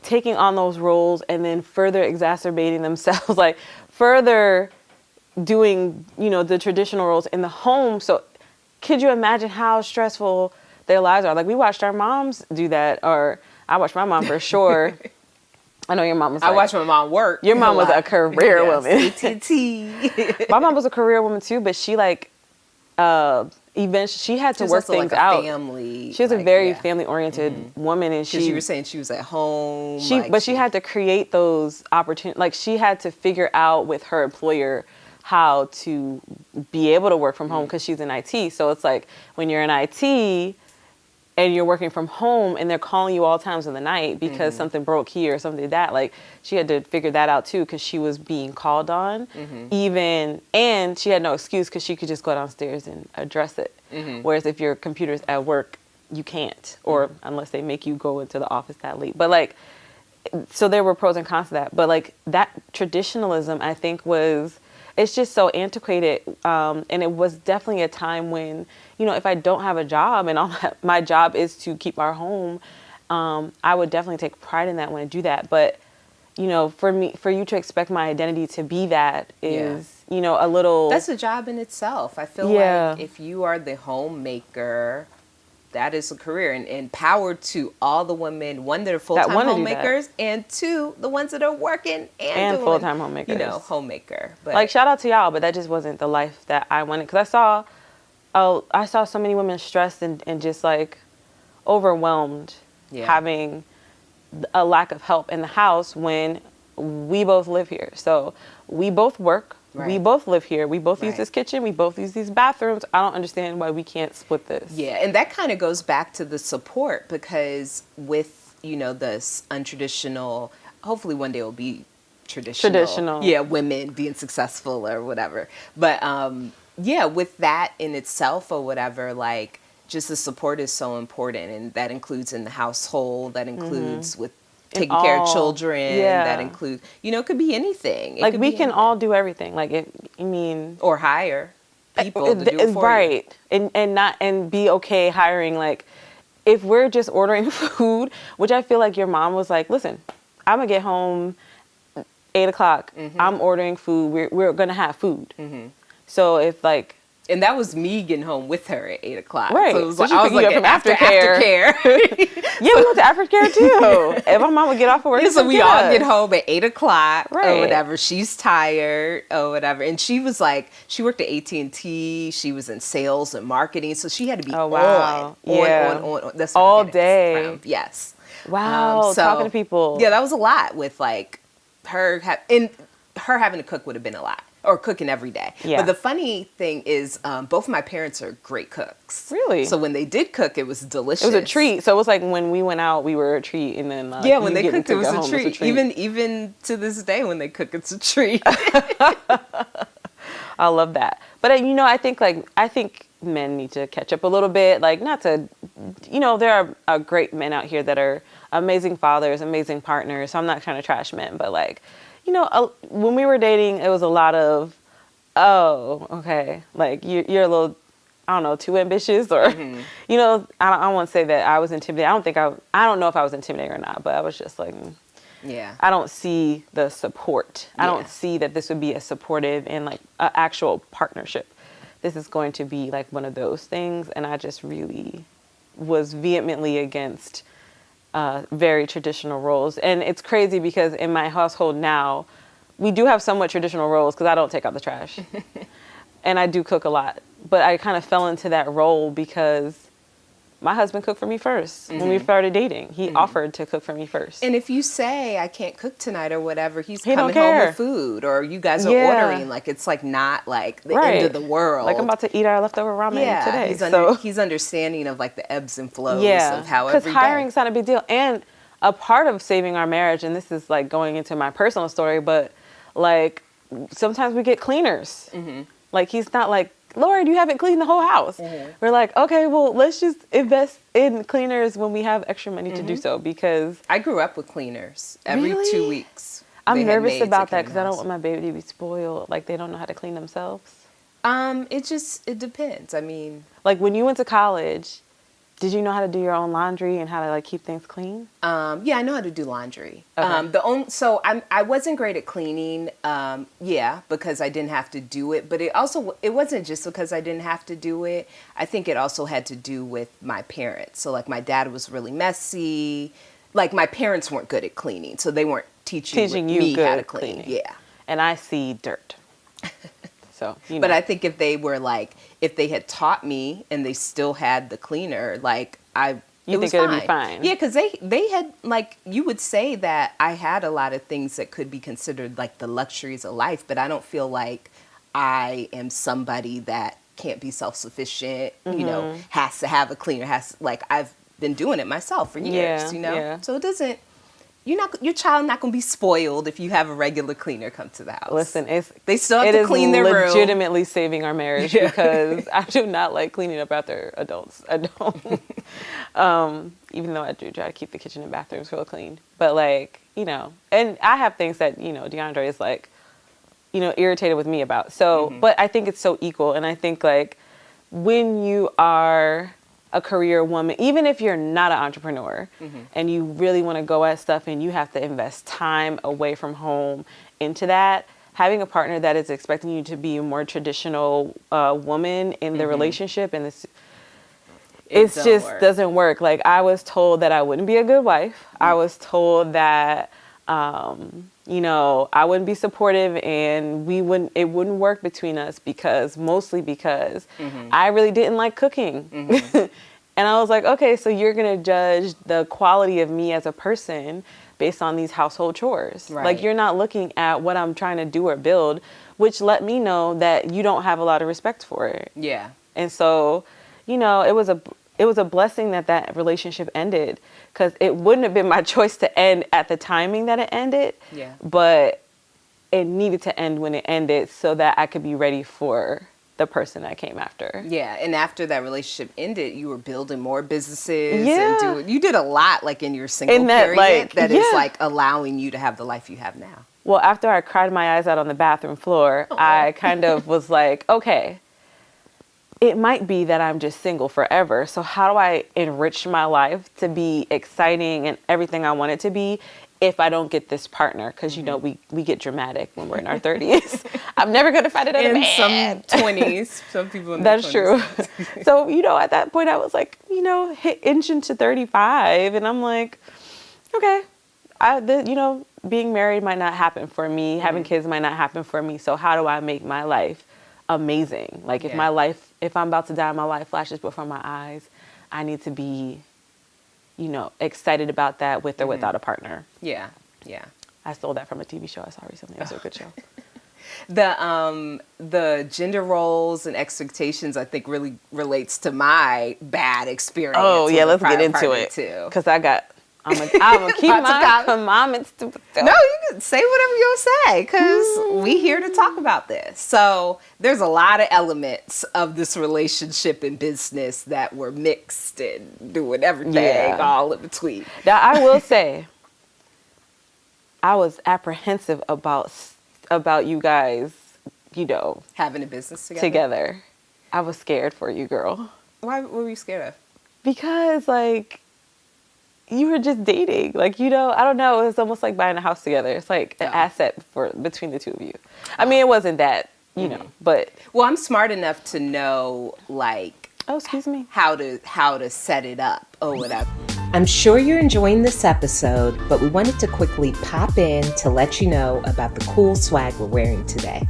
[SPEAKER 2] taking on those roles and then further exacerbating themselves, like further doing, you know, the traditional roles in the home. So could you imagine how stressful their lives are? Like, we watched our moms do that, or I watched my mom for sure. I know your mom was
[SPEAKER 1] I watched my mom work.
[SPEAKER 2] Your mom was a career woman.
[SPEAKER 1] ATT.
[SPEAKER 2] My mom was a career woman too, but she like eventually she had to work things
[SPEAKER 1] like
[SPEAKER 2] out.
[SPEAKER 1] Family,
[SPEAKER 2] she was a very family oriented woman, and
[SPEAKER 1] you were saying she was at home.
[SPEAKER 2] She had to create those opportunities. Like, she had to figure out with her employer how to be able to work from home because she's in IT. So it's like when you're in IT and you're working from home and they're calling you all times of the night because something broke here or something like that, like she had to figure that out too because she was being called on and she had no excuse because she could just go downstairs and address it. Whereas if your computer's at work, you can't, or unless they make you go into the office that late. But like, so there were pros and cons to that. But like that traditionalism, I think it's just so antiquated, and it was definitely a time when, you know, if I don't have a job and my job is to keep our home, I would definitely take pride in that when I do that. But, you know, for you to expect my identity to be that is, you know, a little...
[SPEAKER 1] That's a job in itself. I feel like if you are the homemaker, that is a career, and power to all the women, one, that are full-time homemakers, and two, the ones that are working and doing,
[SPEAKER 2] full-time homemakers.
[SPEAKER 1] You know, homemaker. But
[SPEAKER 2] like, shout out to y'all, but that just wasn't the life that I wanted. Because I saw so many women stressed and just like overwhelmed, having a lack of help in the house when we both live here. So we both work. Right. We both live here. We both use this kitchen. We both use these bathrooms. I don't understand why we can't split this. Yeah,
[SPEAKER 1] and that kind of goes back to the support, because with, you know, this untraditional, hopefully one day it will be traditional. Yeah, women being successful or whatever. But with that in itself or whatever, like, just the support is so important. And that includes in the household. That includes with taking care of children, that includes, you know, it could be anything.
[SPEAKER 2] Like, we can all do everything. Like,
[SPEAKER 1] or hire people to do it for
[SPEAKER 2] you. And be okay hiring, like, if we're just ordering food, which I feel like your mom was like, listen, I'm gonna get home 8:00. I'm ordering food. We're gonna have food. So if like,
[SPEAKER 1] and that was me getting home with her at 8:00.
[SPEAKER 2] Right.
[SPEAKER 1] So it was like, I was like from aftercare.
[SPEAKER 2] Yeah, we went to aftercare too. And my mom would get off of work.
[SPEAKER 1] Yeah, so we all get home at 8:00 or whatever. She's tired or whatever. And she was like, she worked at AT&T. She was in sales and marketing. So she had to be on. That's
[SPEAKER 2] all day.
[SPEAKER 1] Yes.
[SPEAKER 2] Wow.
[SPEAKER 1] So,
[SPEAKER 2] talking to people.
[SPEAKER 1] Yeah, that was a lot with like her having to cook would have been a lot, or cooking every day.
[SPEAKER 2] Yeah.
[SPEAKER 1] But the funny thing is, both of my parents are great cooks.
[SPEAKER 2] Really?
[SPEAKER 1] So when they did cook, it was delicious.
[SPEAKER 2] It was a treat. So it was like when we went out, we were a treat, and then
[SPEAKER 1] yeah, when they cooked, it was a treat. Even to this day, when they cook, it's a treat.
[SPEAKER 2] I love that. But I think men need to catch up a little bit. Like, not to, there are great men out here that are amazing fathers, amazing partners. So I'm not trying to trash men, but like, when we were dating, it was a lot of, oh, okay, like you're a little, I don't know, too ambitious, or, I don't want to say that I was intimidated. I don't know if I was intimidated or not, but I was just like,
[SPEAKER 1] yeah,
[SPEAKER 2] I don't see the support. I don't see that this would be a supportive and like an actual partnership. This is going to be like one of those things. And I just really was vehemently against very traditional roles. And it's crazy because in my household now, we do have somewhat traditional roles because I don't take out the trash. And I do cook a lot. But I kind of fell into that role because my husband cooked for me first. When we started dating, he offered to cook for me first.
[SPEAKER 1] And if you say, I can't cook tonight or whatever, he's
[SPEAKER 2] He don't
[SPEAKER 1] coming home
[SPEAKER 2] care.
[SPEAKER 1] with food, or you guys are ordering. Like, it's like not like the end of the world.
[SPEAKER 2] Like, I'm about to eat our leftover ramen today.
[SPEAKER 1] He's understanding of like the ebbs and flows of how
[SPEAKER 2] because hiring's not a big deal. And a part of saving our marriage, and this is like going into my personal story, but like sometimes we get cleaners. Like, he's not like, Lord, you haven't cleaned the whole house. We're like, okay, well, let's just invest in cleaners when we have extra money to do so, because
[SPEAKER 1] I grew up with cleaners every 2 weeks.
[SPEAKER 2] I'm nervous about that because I don't want my baby to be spoiled. Like, they don't know how to clean themselves.
[SPEAKER 1] It depends. I mean,
[SPEAKER 2] like, when you went to college, did you know how to do your own laundry and how to like keep things clean?
[SPEAKER 1] Yeah, I know how to do laundry.
[SPEAKER 2] Okay.
[SPEAKER 1] I wasn't great at cleaning. Because I didn't have to do it. But it wasn't just because I didn't have to do it. I think it also had to do with my parents. So like my dad was really messy. Like my parents weren't good at cleaning, so they weren't teaching me how to clean.
[SPEAKER 2] Cleaning.
[SPEAKER 1] Yeah.
[SPEAKER 2] And I see dirt. So,
[SPEAKER 1] But I think if they had taught me and they still had the cleaner, like it would be fine. Yeah, because they had, like, you would say that I had a lot of things that could be considered like the luxuries of life, but I don't feel like I am somebody that can't be self-sufficient, has to have a cleaner, I've been doing it myself for years,
[SPEAKER 2] Yeah.
[SPEAKER 1] So it doesn't, your child not going to be spoiled if you have a regular cleaner come to the house.
[SPEAKER 2] Listen,
[SPEAKER 1] they still have to clean their room.
[SPEAKER 2] It is legitimately saving our marriage because I do not like cleaning up after adults. I don't. Even though I do try to keep the kitchen and bathrooms real clean. But like, and I have things that, DeAndre is like, irritated with me about. So, but I think it's so equal. And I think like when you are a career woman, even if you're not an entrepreneur and you really want to go at stuff and you have to invest time away from home into that, having a partner that is expecting you to be a more traditional woman in the relationship, and it just doesn't work. Like, I was told that I wouldn't be a good wife. I was told that I wouldn't be supportive and it wouldn't work between us mostly because I really didn't like cooking. And I was like, okay, so you're going to judge the quality of me as a person based on these household chores.
[SPEAKER 1] Right.
[SPEAKER 2] Like, you're not looking at what I'm trying to do or build, which let me know that you don't have a lot of respect for it.
[SPEAKER 1] Yeah.
[SPEAKER 2] And so, it was a blessing that relationship ended, because it wouldn't have been my choice to end at the timing that it ended.
[SPEAKER 1] Yeah.
[SPEAKER 2] But it needed to end when it ended so that I could be ready for the person that came after.
[SPEAKER 1] Yeah, and after that relationship ended, you were building more businesses.
[SPEAKER 2] Yeah.
[SPEAKER 1] And you did a lot, like, in your single period that is, like, allowing you to have the life you have now.
[SPEAKER 2] Well, after I cried my eyes out on the bathroom floor, I kind of was like, okay, it might be that I'm just single forever. So how do I enrich my life to be exciting and everything I want it to be if I don't get this partner? Because, we get dramatic when we're in our 30s. I'm never going to find another man.
[SPEAKER 1] In some 20s. Some people in their 20s.
[SPEAKER 2] That's true. So, at that point I was like, inching to 35. And I'm like, okay, being married might not happen for me. Having kids might not happen for me. So how do I make my life amazing? Like, if I'm about to die, my life flashes before my eyes, I need to be, excited about that with or without a partner.
[SPEAKER 1] Yeah. Yeah.
[SPEAKER 2] I stole that from a TV show I saw recently. It was a good show.
[SPEAKER 1] The gender roles and expectations, I think, really relates to my bad experience.
[SPEAKER 2] Oh yeah,
[SPEAKER 1] with a
[SPEAKER 2] let's get
[SPEAKER 1] prior
[SPEAKER 2] into
[SPEAKER 1] partner,
[SPEAKER 2] it.
[SPEAKER 1] too.
[SPEAKER 2] Because I'm gonna keep my commandments to myself.
[SPEAKER 1] No, you can say whatever you say, because we here to talk about this. So there's a lot of elements of this relationship and business that were mixed and doing everything all in between.
[SPEAKER 2] Now, I will say, I was apprehensive about you guys,
[SPEAKER 1] having a business
[SPEAKER 2] together. I was scared for you, girl.
[SPEAKER 1] Why? What were you scared of?
[SPEAKER 2] Because, like, you were just dating. Like, I don't know. It was almost like buying a house together. It's like an asset between the two of you. I mean, it wasn't that, but.
[SPEAKER 1] Well, I'm smart enough to know, like,
[SPEAKER 2] oh, excuse me,
[SPEAKER 1] how to set it up or whatever. I'm sure you're enjoying this episode, but we wanted to quickly pop in to let you know about the cool swag we're wearing today.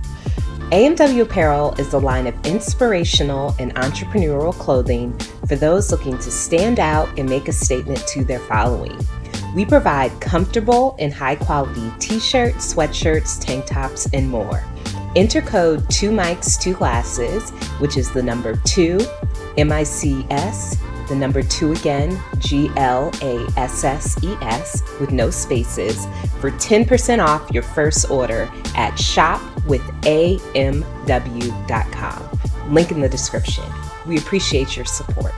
[SPEAKER 1] AMW Apparel is a line of inspirational and entrepreneurial clothing for those looking to stand out and make a statement to their following. We provide comfortable and high-quality t-shirts, sweatshirts, tank tops, and more. Enter code 2 mics 2 glasses, which is the number 2, MICS, the number 2 again, GLASSES, with no spaces, for 10% off your first order at shopwithamw.com. Link in the description. We appreciate your support.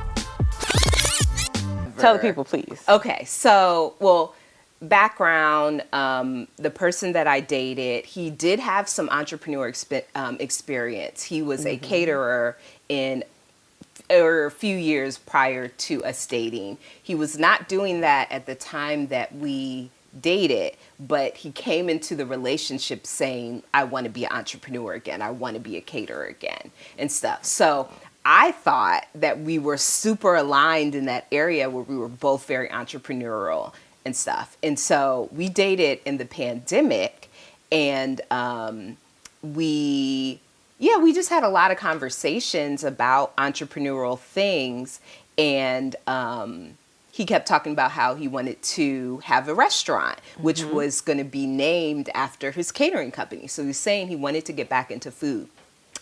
[SPEAKER 2] Tell the people, please.
[SPEAKER 1] Okay, so, background, the person that I dated, he did have some entrepreneur experience. He was a caterer a few years prior to us dating. He was not doing that at the time that we dated, but he came into the relationship saying, I want to be an entrepreneur again. I want to be a caterer again and stuff. So I thought that we were super aligned in that area where we were both very entrepreneurial and stuff. And so we dated in the pandemic, and we just had a lot of conversations about entrepreneurial things. And he kept talking about how he wanted to have a restaurant, which was going to be named after his catering company. So he was saying he wanted to get back into food.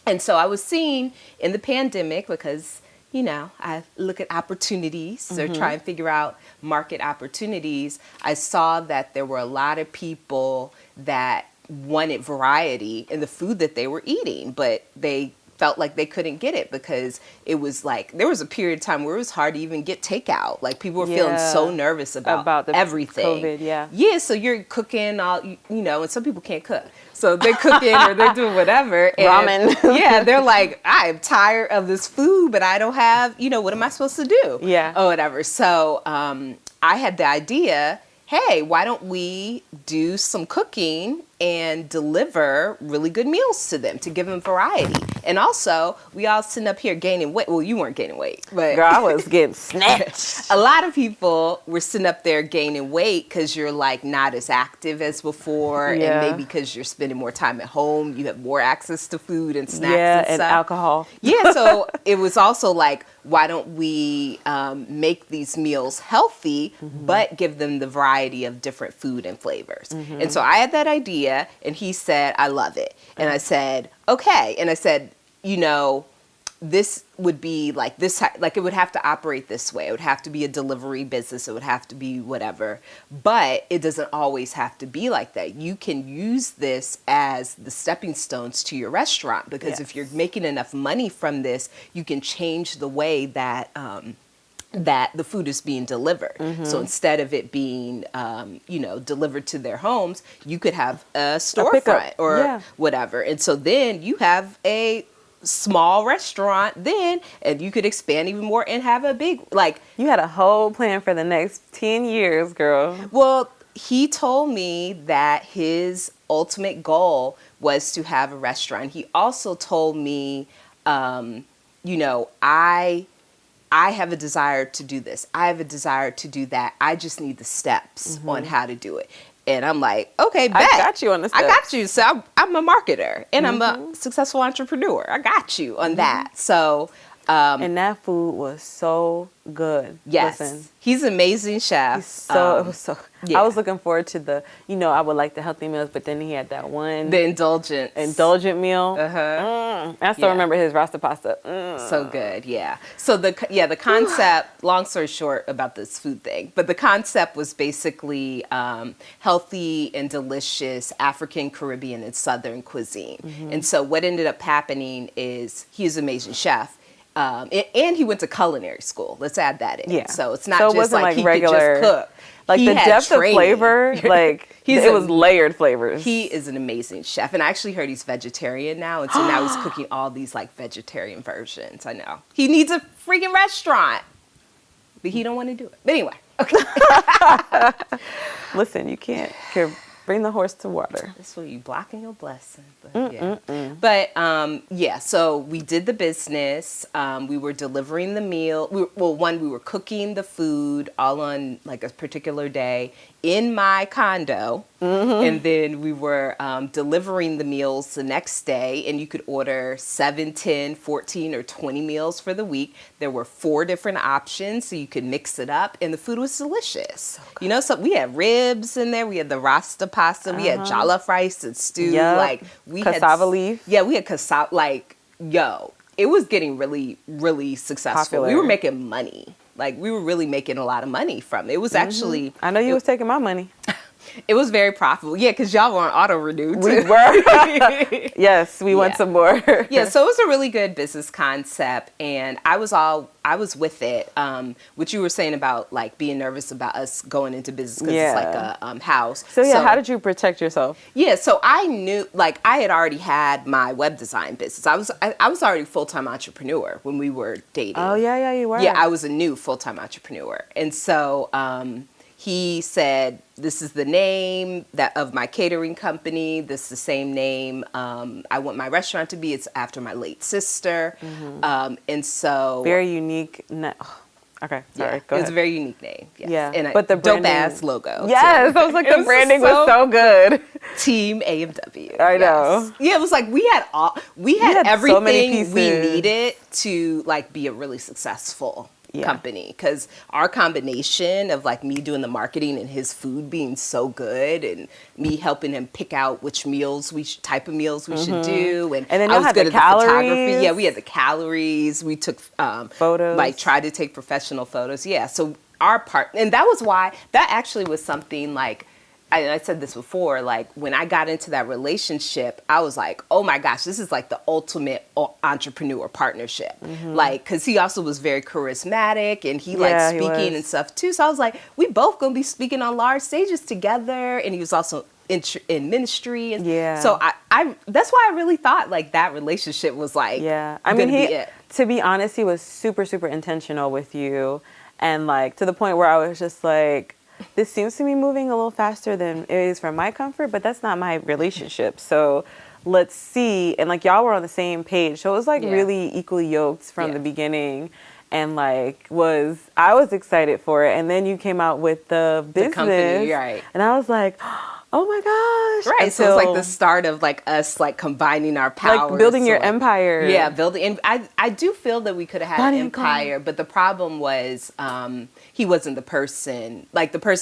[SPEAKER 1] And so I was seeing in the pandemic, because, I look at opportunities or try and figure out market opportunities. I saw that there were a lot of people that wanted variety in the food that they were eating, but they felt like they couldn't get it because it was like, there was a period of time where it was hard to even get takeout. Like, people were feeling so nervous about everything.
[SPEAKER 2] COVID,
[SPEAKER 1] Yeah, so you're cooking all, and some people can't cook. So they're cooking or they're doing whatever. And
[SPEAKER 2] ramen.
[SPEAKER 1] They're like, I'm tired of this food, but I don't have, what am I supposed to do?
[SPEAKER 2] Yeah.
[SPEAKER 1] Or whatever. So I had the idea, hey, why don't we do some cooking and deliver really good meals to them to give them variety? And also, we all sitting up here gaining weight. Well, you weren't gaining weight, but
[SPEAKER 2] girl, I was getting snatched.
[SPEAKER 1] A lot of people were sitting up there gaining weight because you're like not as active as before, and maybe because you're spending more time at home, you have more access to food and snacks and stuff.
[SPEAKER 2] Alcohol.
[SPEAKER 1] Yeah, so it was also like, why don't we make these meals healthy, but give them the variety of different food and flavors? And so I had that idea, and he said, I love it. And I said, okay. And I said, this would be like this, like it would have to operate this way. It would have to be a delivery business. It would have to be whatever, but it doesn't always have to be like that. You can use this as the stepping stones to your restaurant, because if you're making enough money from this, you can change the way that, that the food is being delivered. So instead of it being, delivered to their homes, you could have a storefront or whatever. And so then you have a small restaurant then, and you could expand even more and have a big, like,
[SPEAKER 2] you had a whole plan for the next 10 years, girl.
[SPEAKER 1] Well, he told me that his ultimate goal was to have a restaurant. He also told me, I have a desire to do this. I have a desire to do that. I just need the steps on how to do it. And I'm like, okay, bet.
[SPEAKER 2] I got you on the steps.
[SPEAKER 1] I got you. So I'm a marketer and I'm a successful entrepreneur. I got you on that. So
[SPEAKER 2] And that food was so good.
[SPEAKER 1] Yes.
[SPEAKER 2] Listen,
[SPEAKER 1] He's an amazing chef.
[SPEAKER 2] it was so.
[SPEAKER 1] Yeah.
[SPEAKER 2] I was looking forward to the, I would like the healthy meals, but then he had that one
[SPEAKER 1] The
[SPEAKER 2] indulgent meal. I still remember his rasta pasta.
[SPEAKER 1] So good, yeah. So the concept, long story short about this food thing, but the concept was basically healthy and delicious African, Caribbean, and Southern cuisine. And so what ended up happening is he's an amazing chef. And he went to culinary school. Let's add that in.
[SPEAKER 2] Yeah.
[SPEAKER 1] So it's not
[SPEAKER 2] So it
[SPEAKER 1] just
[SPEAKER 2] wasn't
[SPEAKER 1] like
[SPEAKER 2] like
[SPEAKER 1] he
[SPEAKER 2] regular,
[SPEAKER 1] could just cook.
[SPEAKER 2] Like
[SPEAKER 1] He
[SPEAKER 2] the
[SPEAKER 1] had
[SPEAKER 2] depth
[SPEAKER 1] training.
[SPEAKER 2] of flavor, like it was layered flavors.
[SPEAKER 1] He is an amazing chef. And I actually heard he's vegetarian now. And so now he's cooking all these like vegetarian versions. I know. He needs a freaking restaurant. But he don't want to do it. But anyway. Okay.
[SPEAKER 2] Listen, you can't bring the horse to water.
[SPEAKER 1] That's what you blocking your blessing. But yeah. But so we did the business. We were delivering the meal. We were cooking the food all on like a particular day in my condo. And then we were delivering the meals the next day, and you could order 7, 10, 14, or 20 meals for the week. There were 4 different options, so you could mix it up, and the food was delicious. So we had ribs in there. We had the rasta pasta. We had jollof rice and stew.
[SPEAKER 2] Yep.
[SPEAKER 1] Like we
[SPEAKER 2] cassava
[SPEAKER 1] had
[SPEAKER 2] leaf.
[SPEAKER 1] Yeah, we had cassava. Like it was getting really, really successful.
[SPEAKER 2] Popular.
[SPEAKER 1] We were making money. Like we were really making a lot of money from it. It was actually.
[SPEAKER 2] I know you was taking my money.
[SPEAKER 1] It was very profitable. Yeah, because y'all were on auto renew too.
[SPEAKER 2] We were. Yes, we want some more.
[SPEAKER 1] Yeah, so it was a really good business concept, and I was with it. What you were saying about like being nervous about us going into business because it's like a house.
[SPEAKER 2] So how did you protect yourself?
[SPEAKER 1] Yeah, so I knew, like, I had already had my web design business. I was already a full-time entrepreneur when we were dating.
[SPEAKER 2] Oh yeah, you were.
[SPEAKER 1] Yeah, I was a new full-time entrepreneur, and so he said, "This is the name of my catering company. This is the same name I want my restaurant to be. It's after my late sister." And so
[SPEAKER 2] very unique. Okay, sorry. Go ahead.
[SPEAKER 1] It was a very unique name. Yes.
[SPEAKER 2] Yeah,
[SPEAKER 1] and
[SPEAKER 2] but the
[SPEAKER 1] dope
[SPEAKER 2] branding,
[SPEAKER 1] ass logo.
[SPEAKER 2] Yes,
[SPEAKER 1] too.
[SPEAKER 2] I was like the branding was so good.
[SPEAKER 1] Team AMW.
[SPEAKER 2] I know.
[SPEAKER 1] Yeah, it was like we had everything
[SPEAKER 2] so many pieces.
[SPEAKER 1] we needed to like be a really successful company, because our combination of like me doing the marketing and his food being so good, and me helping him pick out which type of meals we should do, and
[SPEAKER 2] then
[SPEAKER 1] I was good at the photography. Yeah, we had the calories. We took
[SPEAKER 2] photos,
[SPEAKER 1] like tried to take professional photos. Yeah, so our part, and that was why that actually was something like. I said this before, like when I got into that relationship, I was like, oh my gosh, this is like the ultimate entrepreneur partnership. Like, cause he also was very charismatic and he liked speaking and stuff too. So I was like, we both gonna be speaking on large stages together. And he was also in ministry. And so I that's why I really thought like that relationship was like,
[SPEAKER 2] I mean, to be honest, he was super, super intentional with you. And like to the point where I was just like, this seems to be moving a little faster than it is for my comfort, but that's not my relationship. So let's see. And like y'all were on the same page. So it was like really equally yoked from the beginning. And like I was excited for it. And then you came out with the business.
[SPEAKER 1] The company, right.
[SPEAKER 2] And I was like, oh my gosh.
[SPEAKER 1] Right. So it's like the start of like us like combining our powers.
[SPEAKER 2] Like building your empire.
[SPEAKER 1] Yeah, building. And I do feel that we could have had an empire, but the problem was he wasn't the person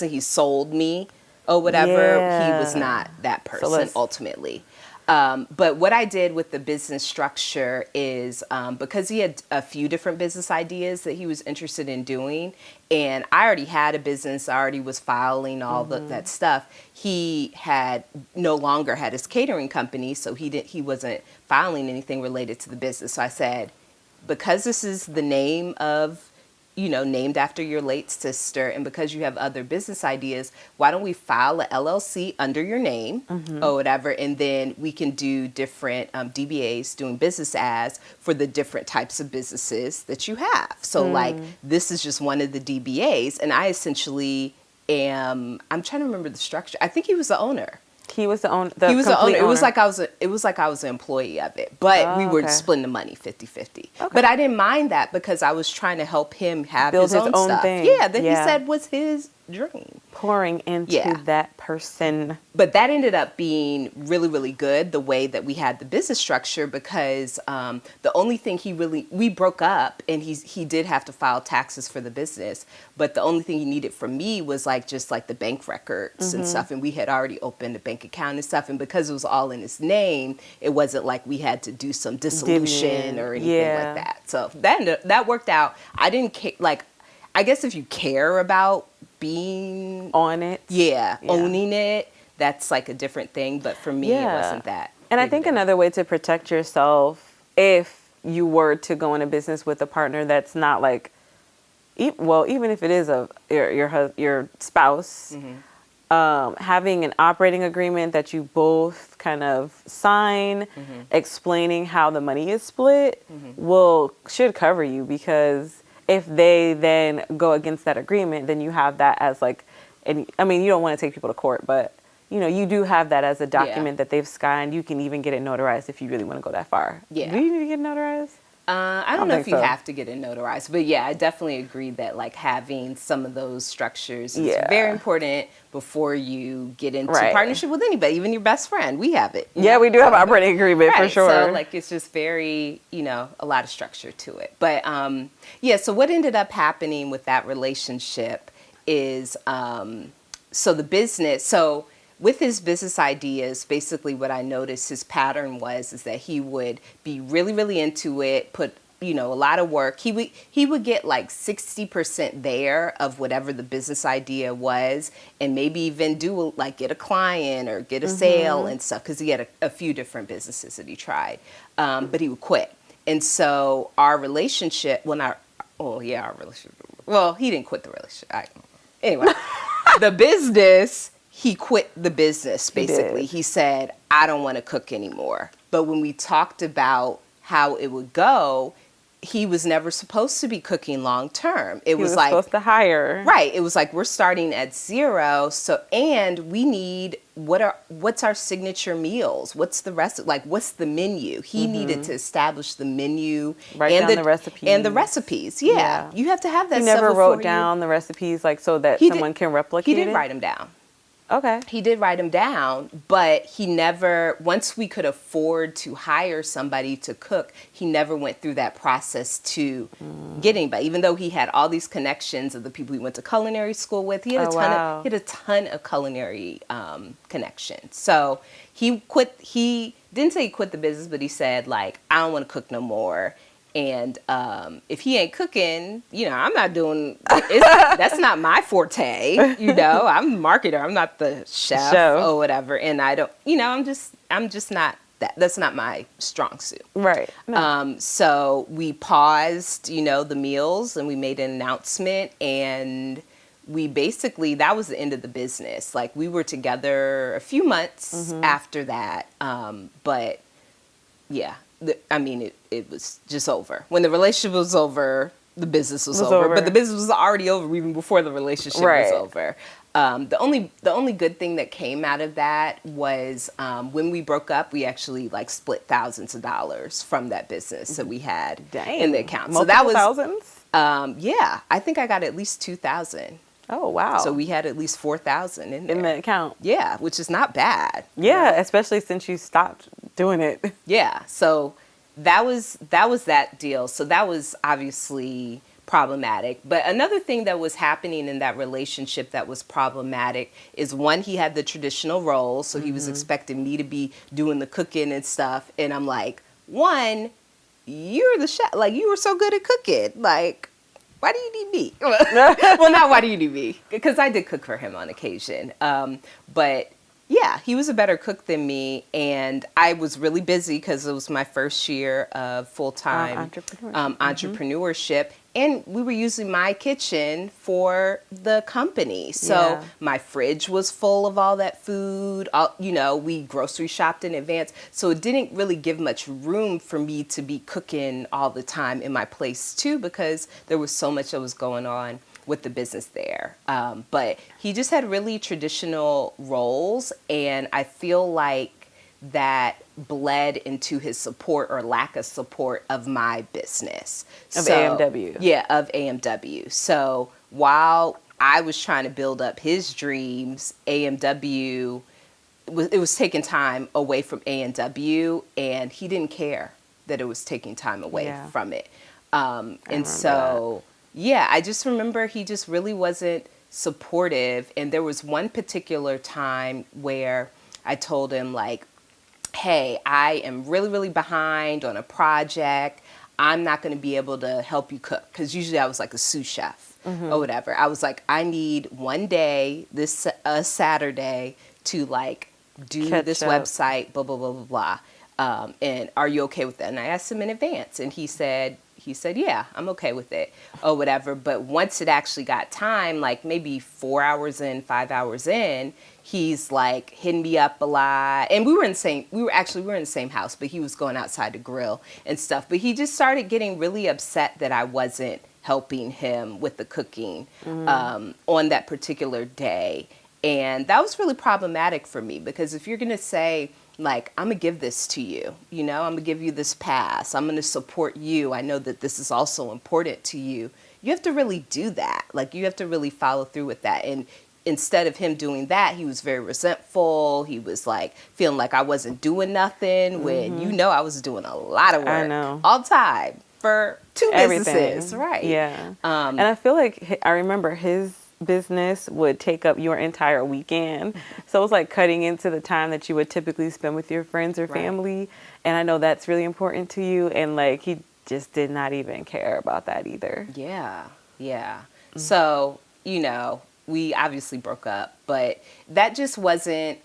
[SPEAKER 1] he sold me or whatever. He was not that person ultimately. But what I did with the business structure is because he had a few different business ideas that he was interested in doing, and I already had a business, I already was filing all that stuff. He had no longer had his catering company, so he wasn't filing anything related to the business. So I said, because this is the name of, named after your late sister, and because you have other business ideas, why don't we file a LLC under your name or whatever, and then we can do different DBAs, doing business as, for the different types of businesses that you have. So like, this is just one of the DBAs, and I essentially I'm trying to remember the structure. I think he was the owner.
[SPEAKER 2] He was the owner.
[SPEAKER 1] He was the owner. It was like I was an employee of it, but we were splitting the money 50-50. Okay. But I didn't mind that because I was trying to help him build his own
[SPEAKER 2] stuff.
[SPEAKER 1] Thing. Yeah, that he said was his dream.
[SPEAKER 2] Pouring into that person.
[SPEAKER 1] But that ended up being really, really good, the way that we had the business structure, because the only thing we broke up, and he did have to file taxes for the business, but the only thing he needed from me was like just like the bank records and stuff, and we had already opened a bank account and stuff, and because it was all in his name, it wasn't like we had to do some dissolution or anything like that. So that worked out. I didn't care, like, I guess if you care about being
[SPEAKER 2] on it,
[SPEAKER 1] owning it, that's like a different thing. But for me, it wasn't that.
[SPEAKER 2] And I think another way to protect yourself, if you were to go into business with a partner that's not like, even if it is your spouse, having an operating agreement that you both kind of sign, explaining how the money is split, should cover you, because if they then go against that agreement, then you have that as like, and I mean, you don't want to take people to court, but you know, you do have that as a document that they've signed. You can even get it notarized if you really want to go that far. Yeah. Do you need to get it notarized?
[SPEAKER 1] I don't know if you have to get it notarized, but yeah, I definitely agree that like having some of those structures is very important before you get into partnership with anybody, even your best friend. We have it.
[SPEAKER 2] Yeah, we do have an operating agreement for sure.
[SPEAKER 1] So like it's just very, a lot of structure to it. But so what ended up happening with that relationship is with his business ideas, basically what I noticed his pattern is that he would be really, really into it, put, a lot of work. He would get like 60% there of whatever the business idea was, and maybe even get a client or get a sale and stuff, because he had a few different businesses that he tried, but he would quit. And so our relationship, our relationship, well, he didn't quit the relationship. Anyway, the business, he quit the business, basically. He said, I don't want to cook anymore. But when we talked about how it would go, he was never supposed to be cooking long term. It was like
[SPEAKER 2] supposed to hire.
[SPEAKER 1] Right. It was like, we're starting at zero. And we need, what's our signature meals? What's the rest? Like, what's the menu? He needed to establish the menu.
[SPEAKER 2] Write down the recipes.
[SPEAKER 1] And the recipes. Yeah. You have to have that
[SPEAKER 2] stuff.
[SPEAKER 1] He
[SPEAKER 2] never wrote down the recipes, like, so that someone can replicate it?
[SPEAKER 1] He did write them down.
[SPEAKER 2] Okay.
[SPEAKER 1] He did write them down, but he never, once we could afford to hire somebody to cook, he never went through that process to get anybody. Even though he had all these connections of the people he went to culinary school with, he had a ton of culinary connections. So he didn't say he quit the business, but he said, like, I don't want to cook no more. And if he ain't cooking, I'm not doing, that's not my forte, I'm a marketer, I'm not the chef or whatever. And I don't, I'm just not, that's not my strong suit.
[SPEAKER 2] Right. No.
[SPEAKER 1] So we paused, the meals, and we made an announcement, and we basically, that was the end of the business. Like, we were together a few months after that. But yeah. It was just over. When the relationship was over, the business was over. But the business was already over even before the relationship was over. The only good thing that came out of that was when we broke up, we actually split thousands of dollars from that business that we had in the account.
[SPEAKER 2] Multiple so that was thousands?
[SPEAKER 1] Yeah, I think I got at least 2,000.
[SPEAKER 2] Oh, wow.
[SPEAKER 1] So we had at least 4,000 in there.
[SPEAKER 2] In the account.
[SPEAKER 1] Yeah, which is not bad.
[SPEAKER 2] Yeah, especially since you stopped doing it.
[SPEAKER 1] Yeah, so that was that deal. So that was obviously problematic. But another thing that was happening in that relationship that was problematic is, one, he had the traditional role. So he was expecting me to be doing the cooking and stuff. And I'm like, one, you're the chef. Like, you were so good at cooking. Like, why do you need me? Well, not why do you need me? Because I did cook for him on occasion. But yeah, he was a better cook than me. And I was really busy because it was my first year of full-time entrepreneurship. And we were using my kitchen for the company. So my fridge was full of all that food. We grocery shopped in advance. So it didn't really give much room for me to be cooking all the time in my place too, because there was so much that was going on with the business there. But he just had really traditional roles. And I feel like that bled into his support or lack of support of my business.
[SPEAKER 2] Of AMW.
[SPEAKER 1] Yeah, of AMW. So while I was trying to build up his dreams. AMW, it was taking time away from A&W, and he didn't care that it was taking time away from it. And so, I just remember he just really wasn't supportive. And there was one particular time where I told him, like, hey, I am really, really behind on a project. I'm not going to be able to help you cook. Because usually I was like a sous chef or whatever. I was like, I need one day, this Saturday, to like do this website, blah, blah, blah, blah, blah. And are you okay with that? And I asked him in advance. And he said, yeah, I'm okay with it or whatever. But once it actually got time, like maybe 4 hours in, 5 hours in, he's like hitting me up a lot. And we were in the same house, but he was going outside to grill and stuff. But he just started getting really upset that I wasn't helping him with the cooking on that particular day. And that was really problematic for me, because if you're going to say, like, I'm going to give this to you, I'm going to give you this pass, I'm going to support you, I know that this is also important to you, you have to really do that. Like, you have to really follow through with that. And instead of him doing that, he was very resentful. He was like feeling like I wasn't doing nothing when, I was doing a lot of work all the time for two businesses. Right.
[SPEAKER 2] Yeah. And I feel like I remember his business would take up your entire weekend. So it was like cutting into the time that you would typically spend with your friends or family. And I know that's really important to you. And like, he just did not even care about that either.
[SPEAKER 1] Yeah. So, we obviously broke up, but that just wasn't,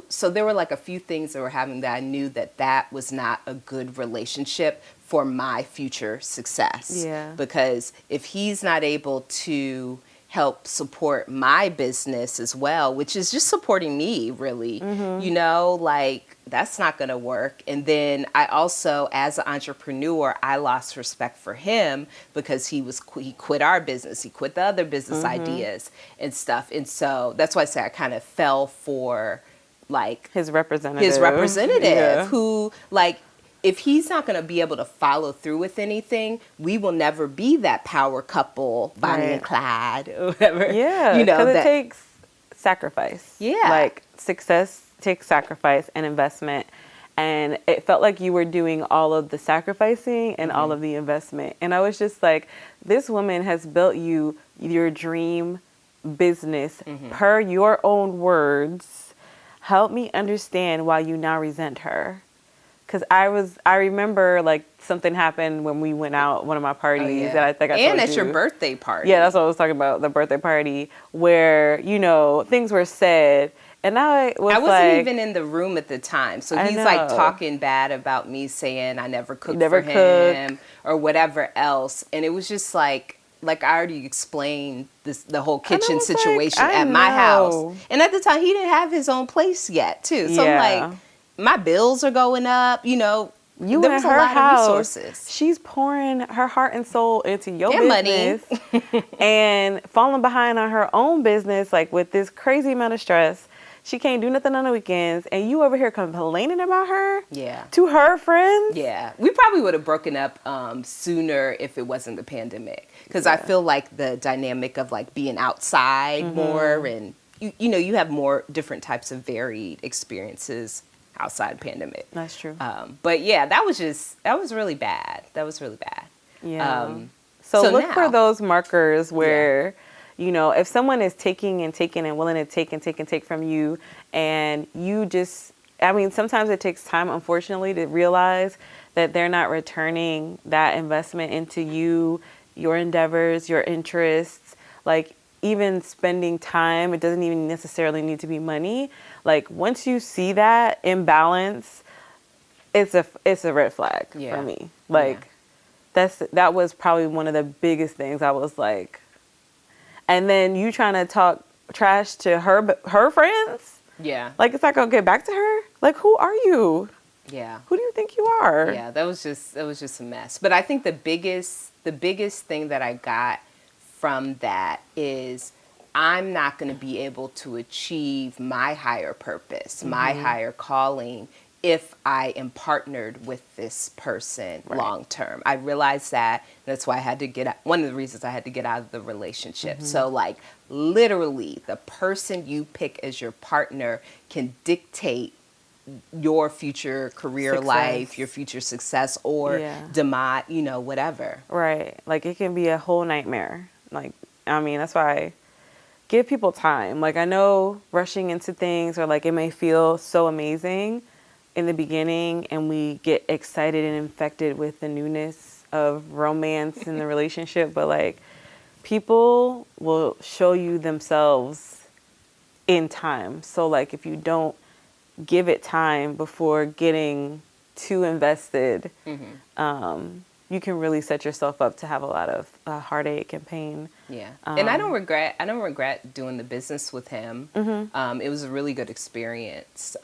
[SPEAKER 1] so there were like a few things that were happening that I knew that was not a good relationship for my future success. Yeah. Because if he's not able to help support my business as well, which is just supporting me, really, like, that's not going to work. And then I also, as an entrepreneur, I lost respect for him because he quit our business. He quit the other business ideas and stuff. And so that's why I say I kind of fell for, like,
[SPEAKER 2] his representative
[SPEAKER 1] who, like, if he's not going to be able to follow through with anything, we will never be that power couple, Bonnie and Clyde, or whatever.
[SPEAKER 2] Yeah, because it takes sacrifice. Yeah. Like, success takes sacrifice and investment. And it felt like you were doing all of the sacrificing and all of the investment. And I was just like, this woman has built you your dream business per your own words. Help me understand why you now resent her. Because I remember, like, something happened when we went out, one of my parties, that I think I told you.
[SPEAKER 1] And at your birthday party.
[SPEAKER 2] Yeah, that's what I was talking about, the birthday party, where, things were said. And I wasn't
[SPEAKER 1] even in the room at the time. So he's, like, talking bad about me, saying I never cooked for him or whatever else. And it was just like I already explained the whole kitchen situation at my house. And at the time, he didn't have his own place yet, too. So I'm like, my bills are going up, you there was a lot of resources.
[SPEAKER 2] She's pouring her heart and soul into your business and falling behind on her own business, like, with this crazy amount of stress. She can't do nothing on the weekends, and you over here complaining about her to her friends.
[SPEAKER 1] Yeah, we probably would have broken up sooner if it wasn't the pandemic, because I feel like the dynamic of, like, being outside more, and you have more different types of varied experiences outside pandemic.
[SPEAKER 2] That's true.
[SPEAKER 1] But yeah, that was really bad. Yeah.
[SPEAKER 2] So look for those markers where, if someone is taking and willing to take and take from you, and you just, sometimes it takes time, unfortunately, to realize that they're not returning that investment into you, your endeavors, your interests, like, even spending time. It doesn't even necessarily need to be money. Like, once you see that imbalance, it's a red flag for me. Like, that was probably one of the biggest things. I was like, and then you trying to talk trash to her friends. Yeah. Like, it's not gonna get back to her. Like, who are you? Yeah. Who do you think you are?
[SPEAKER 1] Yeah, that was just a mess. But I think the biggest thing that I got from that is, I'm not going to be able to achieve my higher purpose, my higher calling, if I am partnered with this person long term. I realized that. That's why I had to get out. One of the reasons I had to get out of the relationship. So like literally the person you pick as your partner can dictate your future career life, your future success, or demise, you know, whatever.
[SPEAKER 2] Right. Like it can be a whole nightmare. Like, I mean, that's why give people time. Like I know rushing into things, or like it may feel so amazing in the beginning and we get excited and infected with the newness of romance in the relationship, but like people will show you themselves in time. So like if you don't give it time before getting too invested, you can really set yourself up to have a lot of heartache and pain.
[SPEAKER 1] Yeah, and I don't regret doing the business with him. It was a really good experience.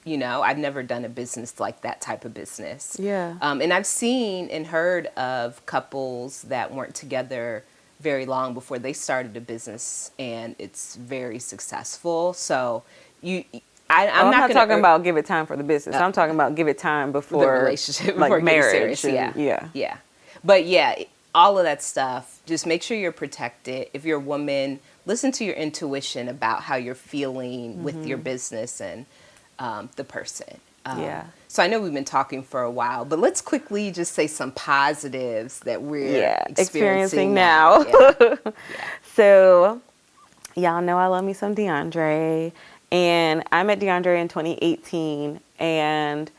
[SPEAKER 1] You know, I've never done a business like that type of business.
[SPEAKER 2] Yeah.
[SPEAKER 1] And I've seen and heard of couples that weren't together very long before they started a business, and it's very successful. So I'm not
[SPEAKER 2] talking about give it time for the business. I'm talking about give it time before
[SPEAKER 1] the relationship,
[SPEAKER 2] like
[SPEAKER 1] before
[SPEAKER 2] marriage.
[SPEAKER 1] Serious. Yeah. But yeah, all of that stuff. Just make sure you're protected. If you're a woman, listen to your intuition about how you're feeling with your business and the person. So I know we've been talking for a while, but let's quickly just say some positives that we're experiencing now.
[SPEAKER 2] So y'all know I love me some DeAndre. And I met DeAndre in 2018, and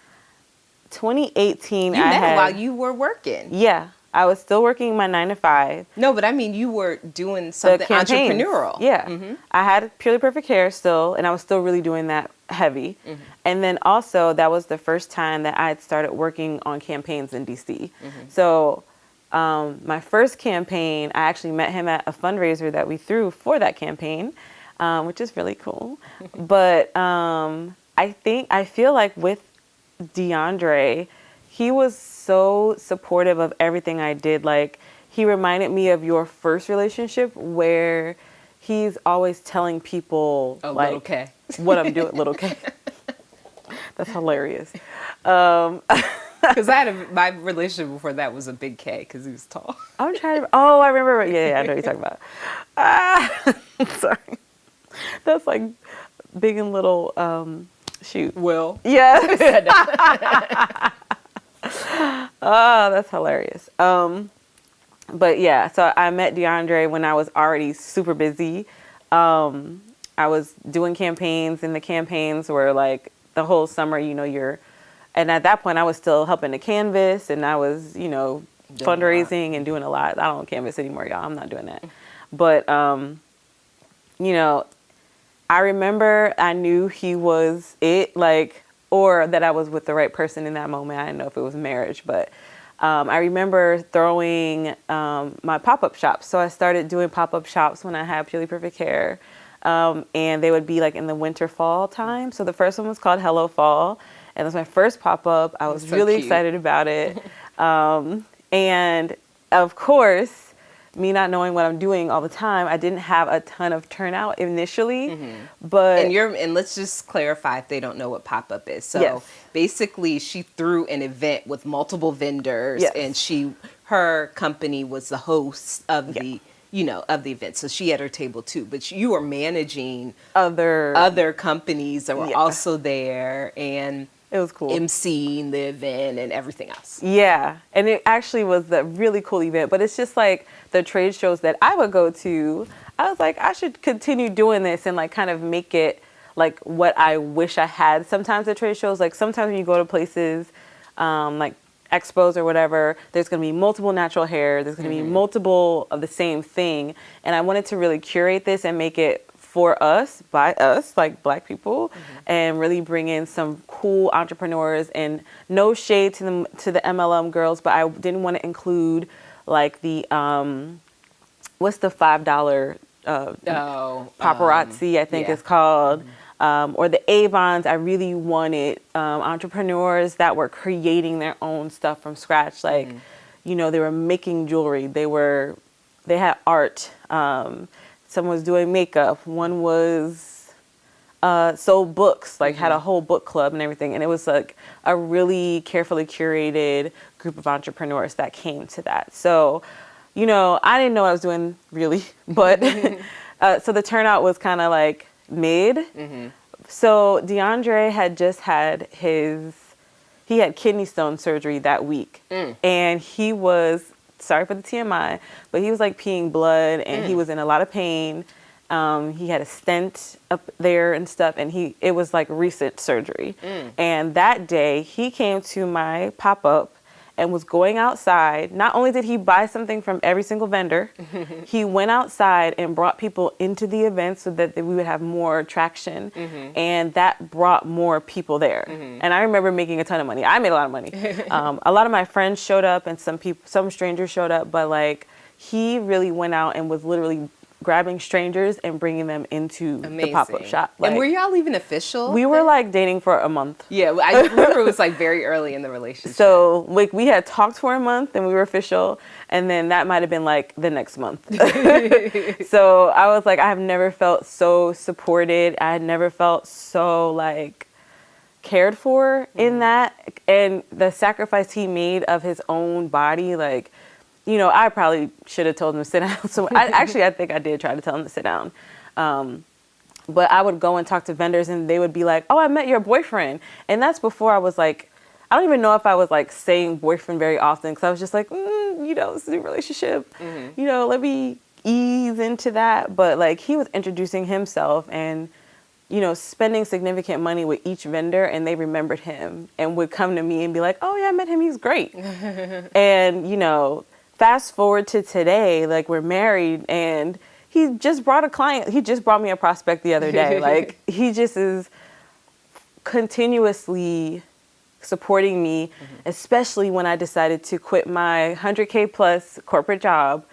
[SPEAKER 2] 2018
[SPEAKER 1] you met him while you were working.
[SPEAKER 2] Yeah, I was still working my 9 to 5.
[SPEAKER 1] No, but I mean you were doing something entrepreneurial.
[SPEAKER 2] Yeah, I had Purely Perfect Hair still, and I was still really doing that heavy. And then also that was the first time that I had started working on campaigns in DC. So my first campaign, I actually met him at a fundraiser that we threw for that campaign. Which is really cool. But I feel like with DeAndre, he was so supportive of everything I did. Like he reminded me of your first relationship where he's always telling people like what I'm doing. Little K. That's hilarious.
[SPEAKER 1] Because my relationship before that was a big K because he was tall.
[SPEAKER 2] I'm trying to. Oh, I remember. Yeah, I know what you're talking about. Sorry. That's like big and little, shoot.
[SPEAKER 1] Will.
[SPEAKER 2] Yes. Oh, that's hilarious. But yeah, so I met DeAndre when I was already super busy. I was doing campaigns, and the campaigns were like the whole summer, you know, and at that point I was still helping to canvas, and I was, you know, fundraising and doing a lot. I don't canvas anymore, y'all. I'm not doing that. But, you know, I remember I knew he was it, like, or that I was with the right person in that moment. I didn't know if it was marriage, but I remember throwing my pop-up shops. So I started doing pop-up shops when I had Purely Perfect Hair, and they would be like in the winter fall time. So the first one was called Hello Fall, and it was my first pop-up. I was really excited about it. And of course, me not knowing what I'm doing all the time, I didn't have a ton of turnout initially, but...
[SPEAKER 1] And let's just clarify if they don't know what pop-up is. So basically she threw an event with multiple vendors, and her company was the host of the, you know, of the event. So she had her table too, but you were managing other companies that were also there, and
[SPEAKER 2] it was cool.
[SPEAKER 1] emceeing the event and everything else.
[SPEAKER 2] Yeah. And it actually was a really cool event, but it's just like the trade shows that I would go to, I was like, I should continue doing this and like kind of make it like what I wish I had. Sometimes at trade shows, like sometimes when you go to places, like expos or whatever, there's going to be multiple natural hair. There's going to be multiple of the same thing. And I wanted to really curate this and make it for us, by us, like Black people, and really bring in some cool entrepreneurs. And no shade to the MLM girls, but I didn't want to include like the what's the $5 paparazzi, I think it's called, or the Avons. I really wanted entrepreneurs that were creating their own stuff from scratch. Like, you know, they were making jewelry. They had art. Someone was doing makeup. One was sold books, like had a whole book club and everything. And it was like a really carefully curated group of entrepreneurs that came to that. So, you know, I didn't know what I was doing really, but so the turnout was kind of like mid. So DeAndre had just had he had kidney stone surgery that week. And he was, sorry for the TMI, but he was like peeing blood and he was in a lot of pain. He had a stent up there and stuff, and it was like recent surgery. And that day he came to my pop-up and was going outside. Not only did he buy something from every single vendor, he went outside and brought people into the event so that we would have more traction. And that brought more people there. And I remember making a ton of money. I made a lot of money. A lot of my friends showed up and some strangers showed up, but like he really went out and was literally grabbing strangers and bringing them into the pop-up shop.
[SPEAKER 1] Like, and were y'all even official?
[SPEAKER 2] We were like dating for a month.
[SPEAKER 1] Yeah, I remember it was like very early in the relationship.
[SPEAKER 2] So like we had talked for a month and we were official, and then that might have been like the next month. So I was like, I have never felt so supported. I had never felt so like cared for in that. And the sacrifice he made of his own body, like, you know, I probably should have told him to sit down. So I think I did try to tell him to sit down. But I would go and talk to vendors and they would be like, oh, I met your boyfriend. And that's before I was like, I don't even know if I was like saying boyfriend very often, because I was just like, you know, this is a relationship. You know, let me ease into that. But like he was introducing himself and, you know, spending significant money with each vendor, and they remembered him and would come to me and be like, oh yeah, I met him. He's great. And, you know, fast forward to today, like we're married and he just brought a client. He just brought me a prospect the other day. Like he just is continuously supporting me, especially when I decided to quit my 100K plus corporate job.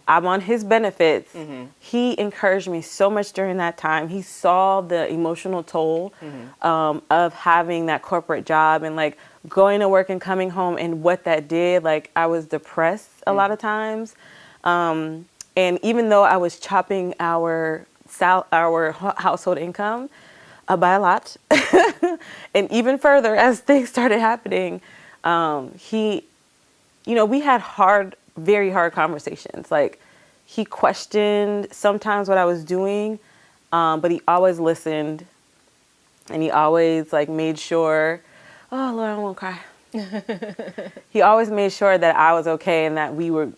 [SPEAKER 2] I'm on his benefits. He encouraged me so much during that time. He saw the emotional toll of having that corporate job and like going to work and coming home and what that did. Like I was depressed a lot of times. And even though I was chopping our household income by a lot, and even further as things started happening, he, you know, we had very hard conversations. Like he questioned sometimes what I was doing, but he always listened, and he always like made sure, oh Lord, I won't cry. He always made sure that I was okay and that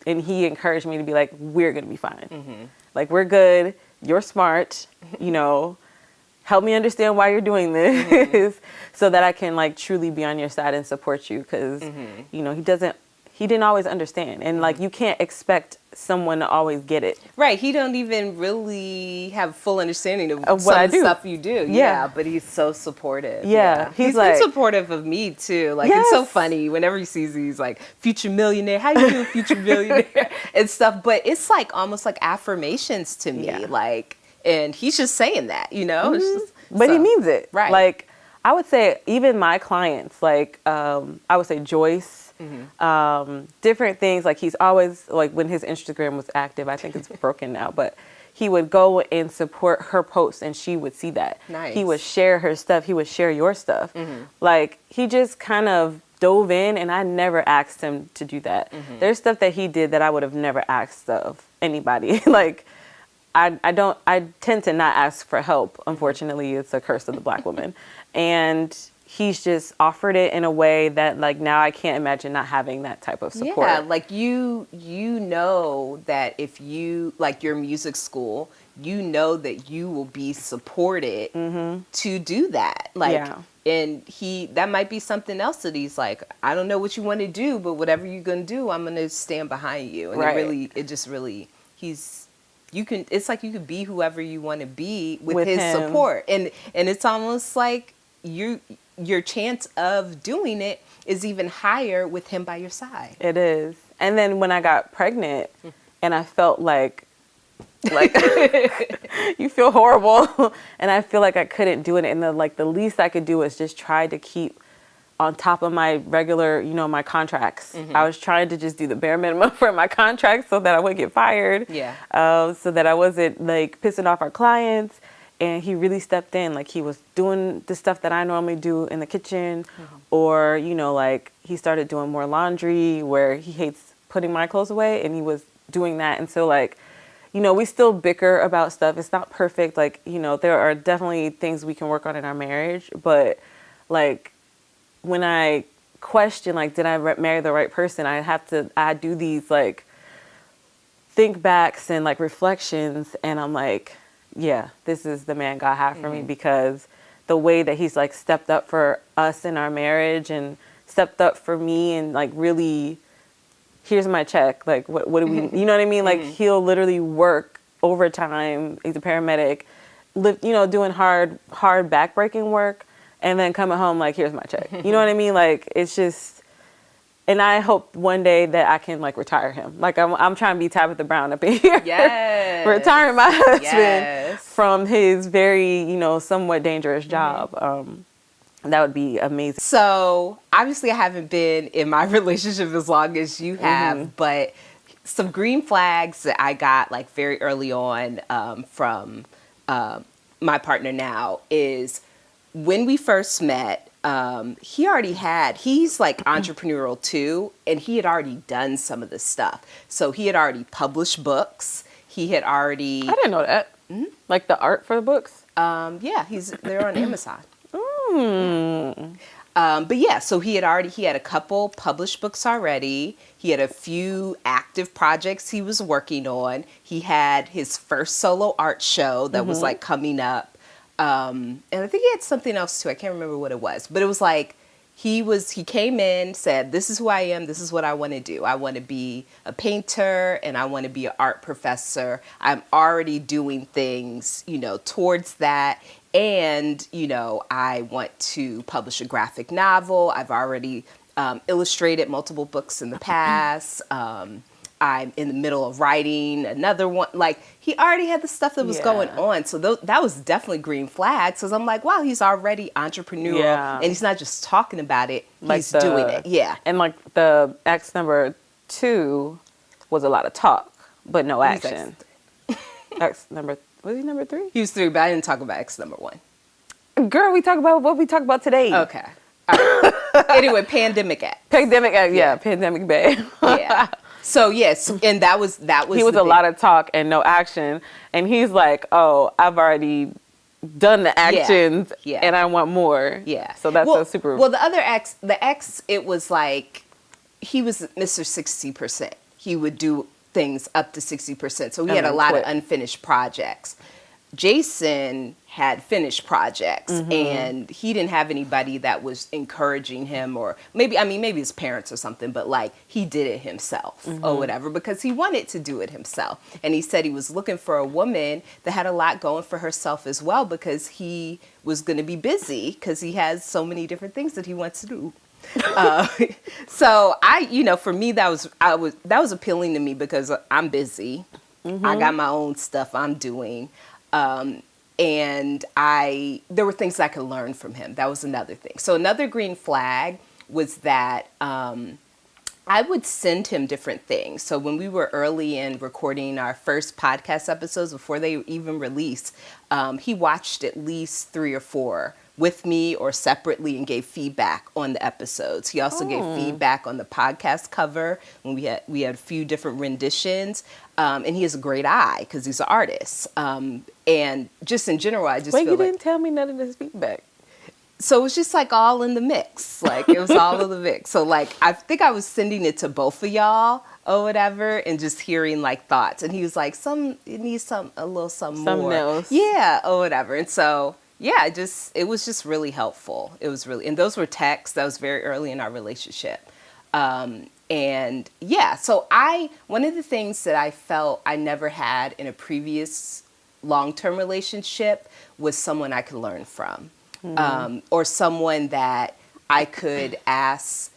[SPEAKER 2] and he encouraged me to be like, we're going to be fine. Like, we're good. You're smart, you know, help me understand why you're doing this so that I can like truly be on your side and support you. Cause you know, he didn't always understand. And like, you can't expect someone to always get it.
[SPEAKER 1] Right. He don't even really have full understanding of
[SPEAKER 2] what
[SPEAKER 1] some
[SPEAKER 2] I
[SPEAKER 1] of the
[SPEAKER 2] do.
[SPEAKER 1] stuff you do. Yeah. But he's so supportive.
[SPEAKER 2] Yeah.
[SPEAKER 1] He's
[SPEAKER 2] like,
[SPEAKER 1] been supportive of me too. Like, it's so funny whenever he sees these like future millionaire, how you doing, future millionaire and stuff. But it's like almost like affirmations to me. Like, and he's just saying that, you know, it's just,
[SPEAKER 2] but he means it.
[SPEAKER 1] Right.
[SPEAKER 2] Like, I would say even my clients, like, I would say Joyce, different things. Like he's always like, when his Instagram was active, I think it's broken now, but he would go and support her posts and she would see that.
[SPEAKER 1] Nice.
[SPEAKER 2] He would share her stuff. He would share your stuff. Like he just kind of dove in, and I never asked him to do that. There's stuff that he did that I would have never asked of anybody. Like I tend to not ask for help. Unfortunately, it's a curse of the Black woman. And he's just offered it in a way that like now I can't imagine not having that type of support.
[SPEAKER 1] Yeah, like you know that if you like your music school, you know that you will be supported to do that. Like and that might be something else that he's like, I don't know what you want to do, but whatever you're gonna do, I'm gonna stand behind you. And it's like you could be whoever you want to be with his support. And it's almost like your chance of doing it is even higher with him by your side.
[SPEAKER 2] It is. And then when I got pregnant and I felt like you feel horrible and I feel like I couldn't do it, and the least I could do was just try to keep on top of my regular, you know, my contracts. I was trying to just do the bare minimum for my contracts so that I wouldn't get fired. So that I wasn't like pissing off our clients. and he really stepped in. Like, he was doing the stuff that I normally do in the kitchen, or, you know, like, he started doing more laundry where he hates putting my clothes away, and he was doing that. And so, like, you know, we still bicker about stuff. It's not perfect. Like, you know, there are definitely things we can work on in our marriage. But, like, when I question, like, did I marry the right person, I do these, like, think backs and, like, reflections. And I'm like, yeah, this is the man God had for me, because the way that he's, like, stepped up for us in our marriage and stepped up for me and, like, really, here's my check. Like, what do we, you know what I mean? Like, he'll literally work overtime. He's a paramedic, you know, doing hard backbreaking work, and then coming home like, here's my check. You know what I mean? Like, it's just, and I hope one day that I can, like, retire him. Like, I'm trying to be Tabitha Brown up in here.
[SPEAKER 1] Yes.
[SPEAKER 2] Retiring my husband from his very, you know, somewhat dangerous job. That would be amazing.
[SPEAKER 1] So obviously I haven't been in my relationship as long as you have, but some green flags that I got, like, very early on from my partner now is when we first met, he's like entrepreneurial too, and he had already done some of this stuff. So he had already published books. He had already...
[SPEAKER 2] I didn't know that. Like the art for the books?
[SPEAKER 1] Yeah, they're on Amazon. But yeah, so he had a couple published books already. He had a few active projects he was working on. He had his first solo art show that was, like, coming up. And I think he had something else too. I can't remember what it was, but it was like, he came in, said, this is who I am. This is what I want to do. I want to be a painter and I want to be an art professor. I'm already doing things, you know, towards that. And, you know, I want to publish a graphic novel. I've already illustrated multiple books in the past. I'm in the middle of writing another one. Like, he already had the stuff that was going on. So that was definitely green flags. Because I'm like, wow, he's already entrepreneurial. Yeah. And he's not just talking about it. He's doing it. Yeah.
[SPEAKER 2] And, like, the X number 2 was a lot of talk, but no action. X number, was he number 3?
[SPEAKER 1] He was 3, but I didn't talk about X number 1.
[SPEAKER 2] Girl, we talk about what we talk about today.
[SPEAKER 1] Okay. All right. Anyway, Pandemic X.
[SPEAKER 2] Pandemic X, yeah. Pandemic Bay.
[SPEAKER 1] Yeah. So yes, and that was
[SPEAKER 2] he was a lot of talk and no action, and he's like, "Oh, I've already done the actions, and I want more." Yeah. So that's a super.
[SPEAKER 1] Well, the X, it was like he was Mr. 60%. He would do things up to 60%. So he had a lot of unfinished projects. Jason had finished projects, and he didn't have anybody that was encouraging him, or maybe his parents or something, but, like, he did it himself or whatever, because he wanted to do it himself. And he said he was looking for a woman that had a lot going for herself as well, because he was going to be busy, because he has so many different things that he wants to do. So for me, that was appealing to me, because I'm busy. I got my own stuff I'm doing. And there were things I could learn from him. That was another thing. So another green flag was that I would send him different things. So when we were early in recording our first podcast episodes, before they even released, he watched at least 3 or 4 with me or separately and gave feedback on the episodes. He also gave feedback on the podcast cover when we had a few different renditions. And he has a great eye because he's an artist. And just in general, I just feel like...
[SPEAKER 2] you didn't tell me none of this feedback.
[SPEAKER 1] So it was just, like, all in the mix. Like, it was all in the mix. So, like, I think I was sending it to both of y'all or whatever, and just hearing, like, thoughts. And he was like, it needs a little something more.
[SPEAKER 2] Something else.
[SPEAKER 1] Yeah, or whatever. And so... yeah, it was just really helpful. It was really, and those were texts. That was very early in our relationship. And yeah, so one of the things that I felt I never had in a previous long-term relationship was someone I could learn from, or someone that I could ask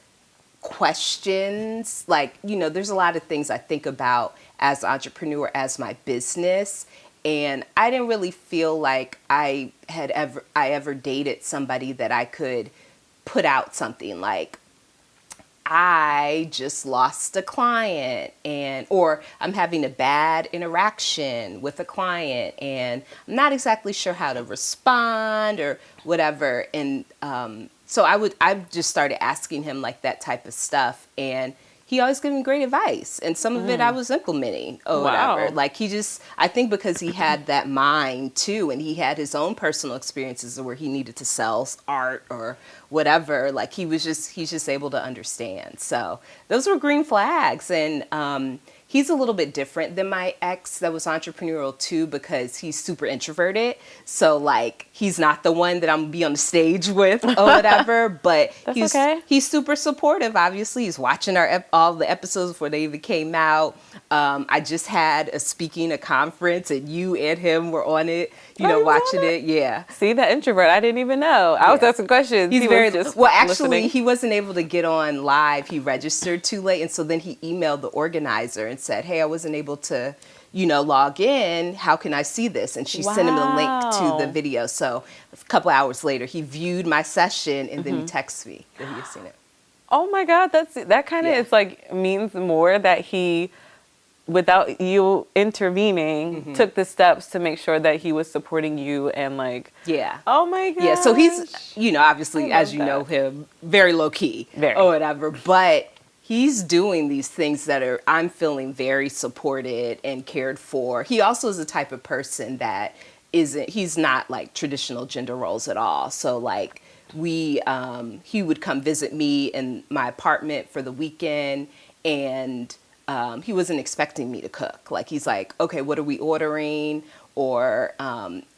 [SPEAKER 1] questions. Like, there's a lot of things I think about as an entrepreneur, as my business. And I didn't really feel like I ever dated somebody that I could put out something like, I just lost a client, or I'm having a bad interaction with a client and I'm not exactly sure how to respond or whatever. And so I just started asking him like that type of stuff, and he always gave me great advice, and some of it I was implementing or whatever. Like I think because he had that mind too, and he had his own personal experiences where he needed to sell art or whatever. Like he's just able to understand. So those were green flags, and he's a little bit different than my ex that was entrepreneurial too, because he's super introverted. So like he's not the one that I'm gonna be on the stage with or whatever, but he's super supportive. Obviously, he's watching all the episodes before they even came out. I just had a conference, and you and him were on it, watching it. Yeah.
[SPEAKER 2] See, that introvert, I didn't even know. I was asking questions.
[SPEAKER 1] He's very well. Actually,
[SPEAKER 2] listening.
[SPEAKER 1] He wasn't able to get on live. He registered too late, and so then he emailed the organizer and said, "Hey, I wasn't able to, log in. How can I see this?" And she sent him the link to the video. So a couple hours later, he viewed my session, and then he texted me that he had seen it.
[SPEAKER 2] Oh my God, that kind of is like means more that he, without you intervening, took the steps to make sure that he was supporting you and like, oh my God.
[SPEAKER 1] Yeah, so he's, obviously, as you know him, very low key or whatever, but he's doing these things that I'm feeling very supported and cared for. He also is the type of person that he's not like traditional gender roles at all. So like he would come visit me in my apartment for the weekend, and he wasn't expecting me to cook. Like, he's like, okay, what are we ordering? Or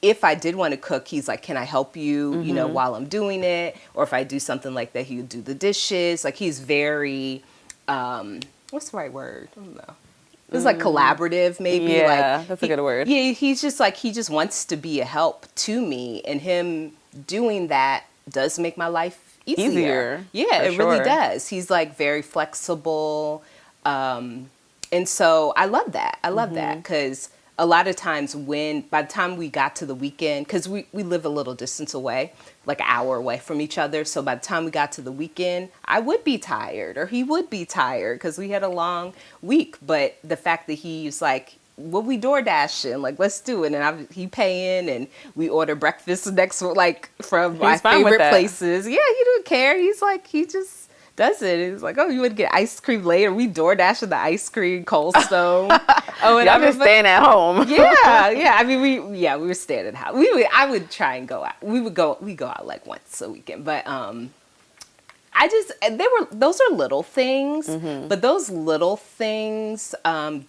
[SPEAKER 1] if I did want to cook, he's like, can I help you, while I'm doing it? Or if I do something like that, he would do the dishes. Like, he's very, what's the right word? I don't know. It's like collaborative, maybe.
[SPEAKER 2] Yeah,
[SPEAKER 1] like,
[SPEAKER 2] that's a good word.
[SPEAKER 1] Yeah, he's just like, he just wants to be a help to me. And him doing that does make my life easier. Yeah, it really does. He's like very flexible. And so I love that. I love that, because a lot of times by the time we got to the weekend, because we live a little distance away, like an hour away from each other. So by the time we got to the weekend, I would be tired, or he would be tired, because we had a long week. But the fact that he's like, well, we door dashing, like, let's do it. And he paying, and we order breakfast from my favorite places. Yeah, he didn't care. He's like, he just does it. He's like, oh, you would get ice cream later. We door dashing the ice cream, Cold Stone.
[SPEAKER 2] Y'all just staying at home.
[SPEAKER 1] Yeah. I mean, we were staying at house. I would try and go out. We go out like once a weekend, but those are little things, but those little things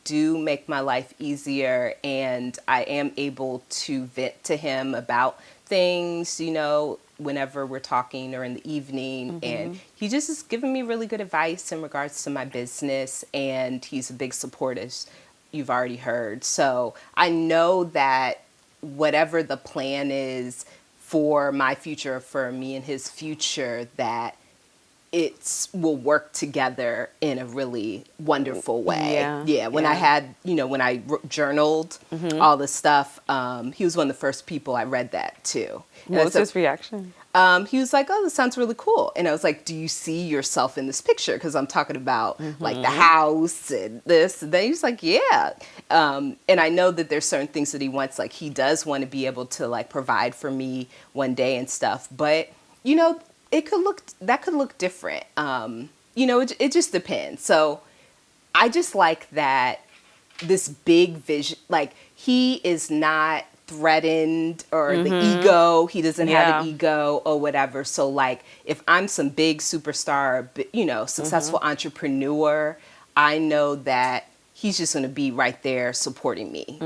[SPEAKER 1] do make my life easier, and I am able to vent to him about things, whenever we're talking or in the evening. And he just is giving me really good advice in regards to my business, and he's a big supporter, as you've already heard. So I know that whatever the plan is for my future, for me and his future, that will work together in a really wonderful way. When I had, when I journaled all this stuff, he was one of the first people I read that to.
[SPEAKER 2] What was his reaction?
[SPEAKER 1] He was like, oh, this sounds really cool. And I was like, do you see yourself in this picture? Because I'm talking about like the house and this. And then he's like, yeah. And I know that there's certain things that he wants. Like, he does want to be able to like provide for me one day and stuff. But, that could look different. It just depends. So I just like that this big vision, like, he is not threatened, or the ego, he doesn't have an ego or whatever. So like, if I'm some big superstar, successful entrepreneur, I know that he's just going to be right there supporting me.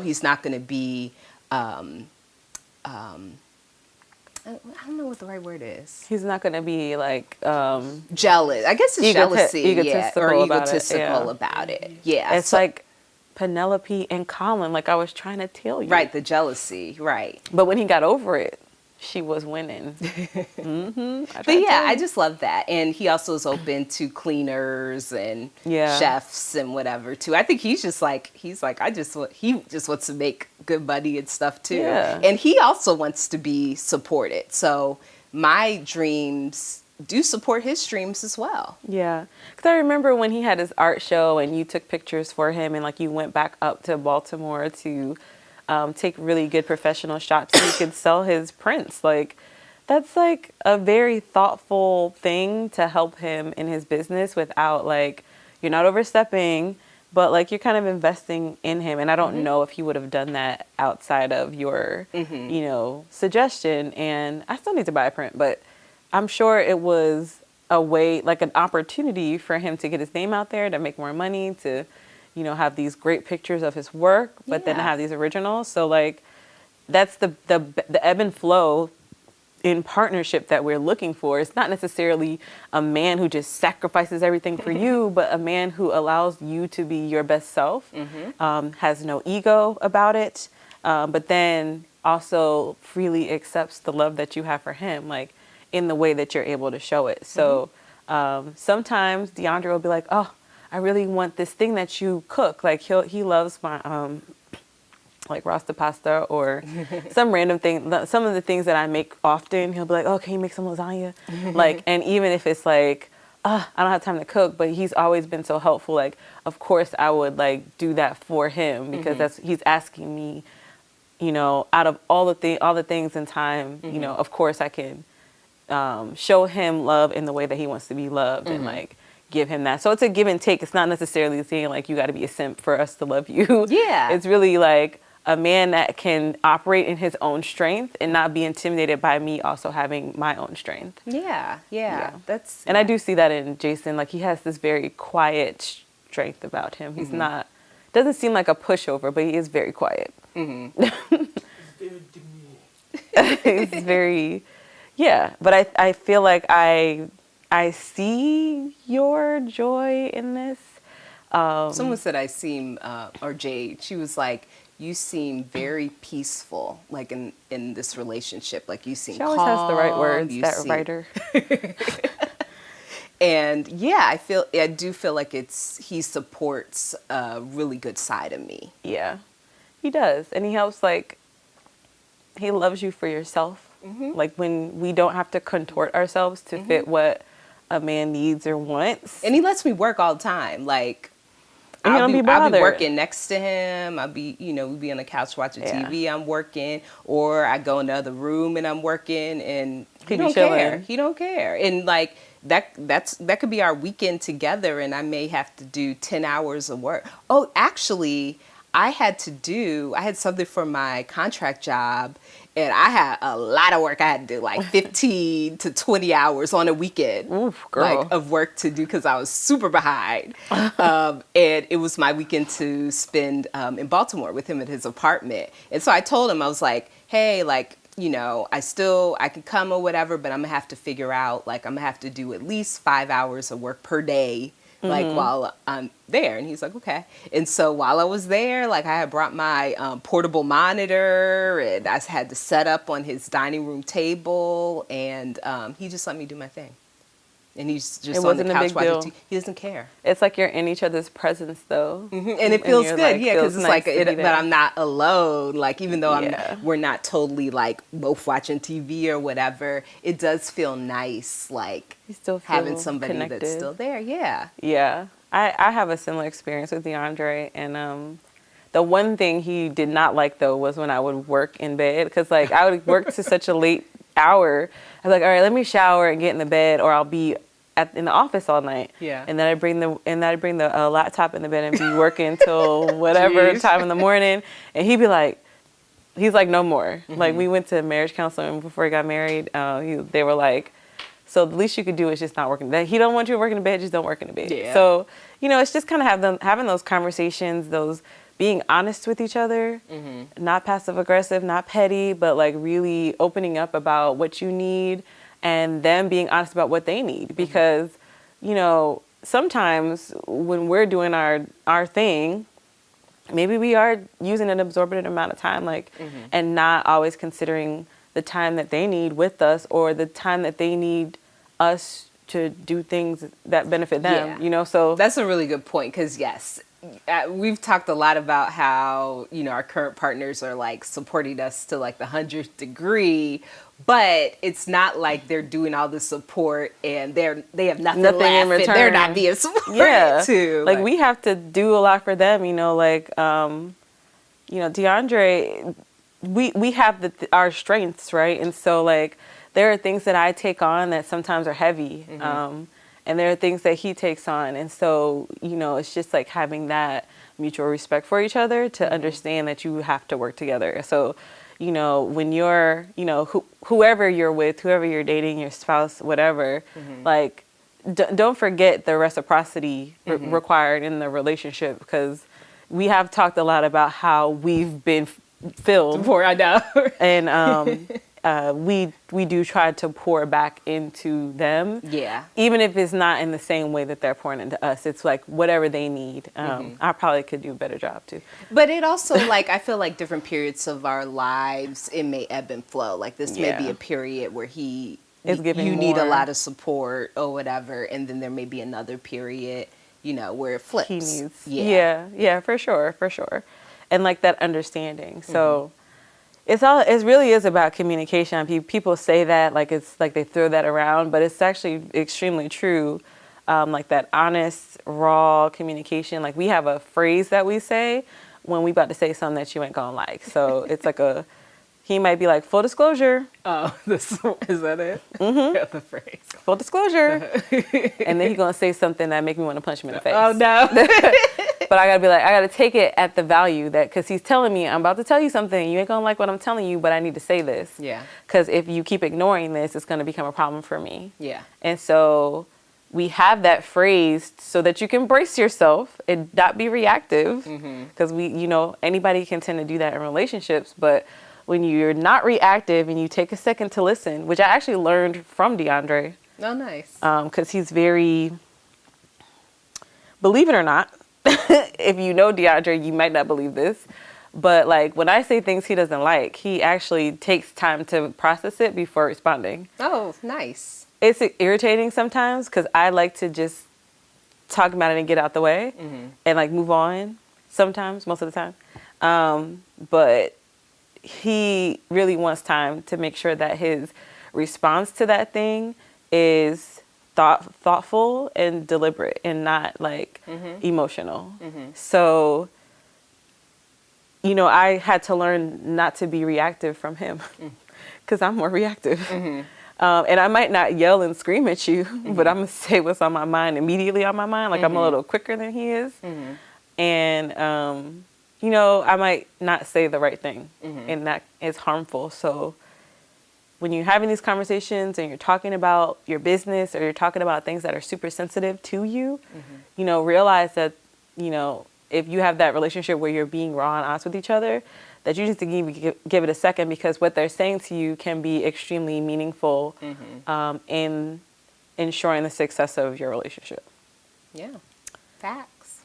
[SPEAKER 1] He's not going to be, I don't know what the right word is.
[SPEAKER 2] He's not going to be like
[SPEAKER 1] jealous. I guess it's jealousy,
[SPEAKER 2] egotistical
[SPEAKER 1] about it. Yeah,
[SPEAKER 2] it's like Penelope and Colin, like I was trying to tell you.
[SPEAKER 1] Right, the jealousy, right.
[SPEAKER 2] But when he got over it, she was winning.
[SPEAKER 1] But yeah, I just love that. And he also is open to cleaners and chefs and whatever too. I think he just wants to make good money and stuff too. Yeah. And he also wants to be supported. So my dreams do support his streams as well.
[SPEAKER 2] Yeah. Because I remember when he had his art show and you took pictures for him and like you went back up to Baltimore to take really good professional shots so he could sell his prints. Like, that's like a very thoughtful thing to help him in his business without like, you're not overstepping, but like you're kind of investing in him. And I don't know if he would have done that outside of your, you know, suggestion. And I still need to buy a print, but I'm sure it was a way, like an opportunity for him to get his name out there, to make more money, to, you know, have these great pictures of his work, but then to have these originals. So like, that's the ebb and flow in partnership that we're looking for. It's not necessarily a man who just sacrifices everything for you, but a man who allows you to be your best self, has no ego about it, but then also freely accepts the love that you have for him, like in the way that you're able to show it. So sometimes DeAndre will be like, oh, I really want this thing that you cook. Like he loves my like rasta pasta or some random thing. Some of the things that I make often, he'll be like, oh, can you make some lasagna? Like, and even if it's like, I don't have time to cook, but he's always been so helpful. Like, of course I would like do that for him because he's asking me, you know, out of all the things in time, you know, of course I can show him love in the way that he wants to be loved and like give him that. So it's a give and take. It's not necessarily saying like you got to be a simp for us to love you. Yeah. It's really like a man that can operate in his own strength and not be intimidated by me also having my own strength. Yeah. And I do see that in Jason. Like he has this very quiet strength about him. He's not, doesn't seem like a pushover, but he is very quiet. He's very, but I feel like I see your joy in this.
[SPEAKER 1] Someone said I seem, or Jade, she was like, you seem very peaceful, like in this relationship. Like you seem calm.
[SPEAKER 2] She always has the right words, that writer.
[SPEAKER 1] And yeah, I do feel like he supports a really good side of me.
[SPEAKER 2] Yeah, he does. And he helps, like, he loves you for yourself. Like when we don't have to contort ourselves to fit what a man needs or wants.
[SPEAKER 1] And he lets me work all the time. Like, I'll be working next to him. I'll be, we'll be on the couch watching TV. I'm working, or I go in the other room and I'm working, and he don't care. He don't care. And like that could be our weekend together, and I may have to do 10 hours of work. Oh, actually, I had something for my contract job, and I had a lot of work I had to do, like 15 to 20 hours on a weekend.
[SPEAKER 2] Oof, girl.
[SPEAKER 1] Like, of work to do because I was super behind. And it was my weekend to spend in Baltimore with him at his apartment. And so I told him, I was like, hey, like, I can come or whatever, but I'm going to have to figure out, like, I'm going to have to do at least 5 hours of work per day, like, while I'm there. And he's like, okay. And so while I was there, like, I had brought my portable monitor, and I had to set up on his dining room table, and he just let me do my thing. And he's just on the couch watching TV. He doesn't care.
[SPEAKER 2] It's like you're in each other's presence, though.
[SPEAKER 1] And it feels good, like, because it's nice, like, but I'm not alone. Like, even though we're not totally, like, both watching TV or whatever, it does feel nice, like, you still feel having somebody connected. That's still there. Yeah.
[SPEAKER 2] I have a similar experience with DeAndre, and the one thing he did not like, though, was when I would work in bed, because, like, I would work to such a late hour. I was like, all right, let me shower and get in the bed, or I'll be in the office all night. Yeah. And then I'd bring the laptop in the bed and be working till whatever time in the morning. And he's like, no more. Like, we went to marriage counseling before he got married. They were like, so the least you could do is just not work in bed. He don't want you to work in the bed, just don't work in the bed. Yeah. So, it's just kind of having those conversations, those being honest with each other, not passive aggressive, not petty, but like really opening up about what you need, and them being honest about what they need. Because, sometimes when we're doing our thing, maybe we are using an absorbent amount of time, like, and not always considering the time that they need with us, or the time that they need us to do things that benefit them, So
[SPEAKER 1] that's a really good point. 'Cause yes, we've talked a lot about how, our current partners are like supporting us to like the 100th degree, but it's not like they're doing all the support and they have nothing left
[SPEAKER 2] in return.
[SPEAKER 1] and they're not being supported too.
[SPEAKER 2] Like we have to do a lot for them, like, DeAndre, we have our strengths, right? And so like, there are things that I take on that sometimes are heavy. And there are things that he takes on. And so, it's just like having that mutual respect for each other to understand that you have to work together. So, when you're, whoever you're with, whoever you're dating, your spouse, whatever, like, don't forget the reciprocity required in the relationship, because we have talked a lot about how we've been filled.
[SPEAKER 1] Before I know.
[SPEAKER 2] And we do try to pour back into them.
[SPEAKER 1] Yeah.
[SPEAKER 2] Even if it's not in the same way that they're pouring into us. It's like whatever they need. I probably could do a better job too.
[SPEAKER 1] But it also, like, I feel like different periods of our lives, it may ebb and flow. Like this may be a period where you need a lot of support or whatever. And then there may be another period, where it flips.
[SPEAKER 2] He needs. Yeah, for sure. And like that understanding. So it really is about communication. People say that like it's like they throw that around, but it's actually extremely true. Like that honest, raw communication. Like we have a phrase that we say when we about to say something that you ain't gonna like. So it's like he might be like, full disclosure.
[SPEAKER 1] Oh, is that it? Yeah, the phrase.
[SPEAKER 2] Full disclosure. And then he's gonna say something that make me want to punch him in the face.
[SPEAKER 1] Oh no.
[SPEAKER 2] But I gotta take it at the value because he's telling me, I'm about to tell you something. You ain't gonna like what I'm telling you, but I need to say this.
[SPEAKER 1] Yeah.
[SPEAKER 2] Because if you keep ignoring this, it's gonna become a problem for me.
[SPEAKER 1] Yeah.
[SPEAKER 2] And so we have that phrase so that you can brace yourself and not be reactive. Because anybody can tend to do that in relationships, but when you're not reactive and you take a second to listen, which I actually learned from DeAndre.
[SPEAKER 1] Oh, nice.
[SPEAKER 2] Because he's very, believe it or not, if you know DeAndre, you might not believe this, but like when I say things he doesn't like, he actually takes time to process it before responding.
[SPEAKER 1] Oh, nice.
[SPEAKER 2] It's irritating sometimes because I like to just talk about it and get out the way and like move on sometimes, most of the time. But he really wants time to make sure that his response to that thing is thoughtful and deliberate and not like emotional. So, I had to learn not to be reactive from him because I'm more reactive. And I might not yell and scream at you, but I'm going to say what's on my mind immediately on my mind. Like I'm a little quicker than he is. And, I might not say the right thing and that is harmful. So when you're having these conversations and you're talking about your business or you're talking about things that are super sensitive to you, realize that, if you have that relationship where you're being raw and honest with each other, that you just need to give it a second because what they're saying to you can be extremely meaningful in ensuring the success of your relationship.
[SPEAKER 1] Yeah. Facts.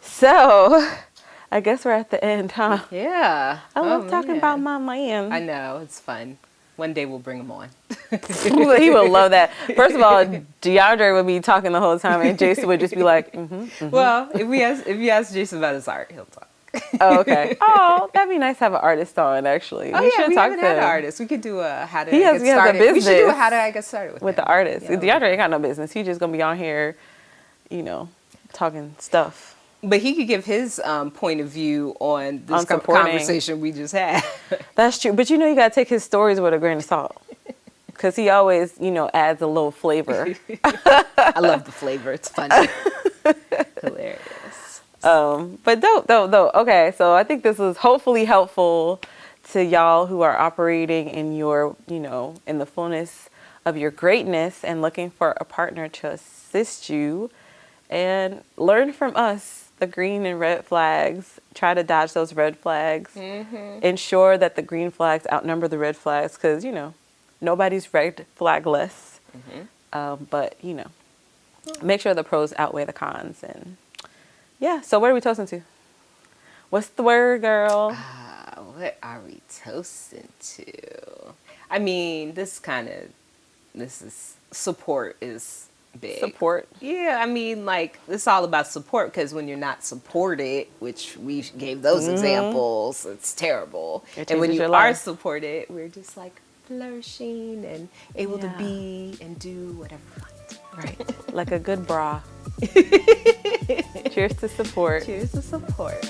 [SPEAKER 2] So, I guess we're at the end, huh?
[SPEAKER 1] Yeah.
[SPEAKER 2] I love talking about my man.
[SPEAKER 1] I know, it's fun. One day we'll bring him on.
[SPEAKER 2] He would love that. First of all, DeAndre would be talking the whole time, and Jason would just be like,
[SPEAKER 1] Well, if you ask Jason about his art, he'll talk.
[SPEAKER 2] Oh, okay. Oh, that'd be nice to have an artist on, actually.
[SPEAKER 1] Oh, yeah, we haven't had an artist. We could do a how to get started.
[SPEAKER 2] We
[SPEAKER 1] should do a how to I get started with
[SPEAKER 2] the artist. Yeah, DeAndre ain't got no business. He's just going to be on here, talking stuff.
[SPEAKER 1] But he could give his point of view on this conversation we just had.
[SPEAKER 2] That's true. But you got to take his stories with a grain of salt. Because he always, adds a little flavor.
[SPEAKER 1] I love the flavor. It's funny. Hilarious.
[SPEAKER 2] But dope. Okay, so I think this was hopefully helpful to y'all who are operating in your, in the fullness of your greatness and looking for a partner to assist you. And learn from us the green and red flags. Try to dodge those red flags. Ensure that the green flags outnumber the red flags because, nobody's red flagless. But, make sure the pros outweigh the cons. And yeah, so what are we toasting to? What's the word, girl?
[SPEAKER 1] What are we toasting to? I mean, this is support is big.
[SPEAKER 2] Support.
[SPEAKER 1] Yeah, I mean, like, it's all about support, because when you're not supported, which we gave those examples, it's terrible.
[SPEAKER 2] It
[SPEAKER 1] And when
[SPEAKER 2] changes
[SPEAKER 1] you
[SPEAKER 2] your
[SPEAKER 1] are
[SPEAKER 2] life.
[SPEAKER 1] supported, we're just like flourishing and able to
[SPEAKER 2] Yeah.
[SPEAKER 1] be and do whatever we want.
[SPEAKER 2] Right. Like a good bra. Cheers to support.
[SPEAKER 1] Cheers to support.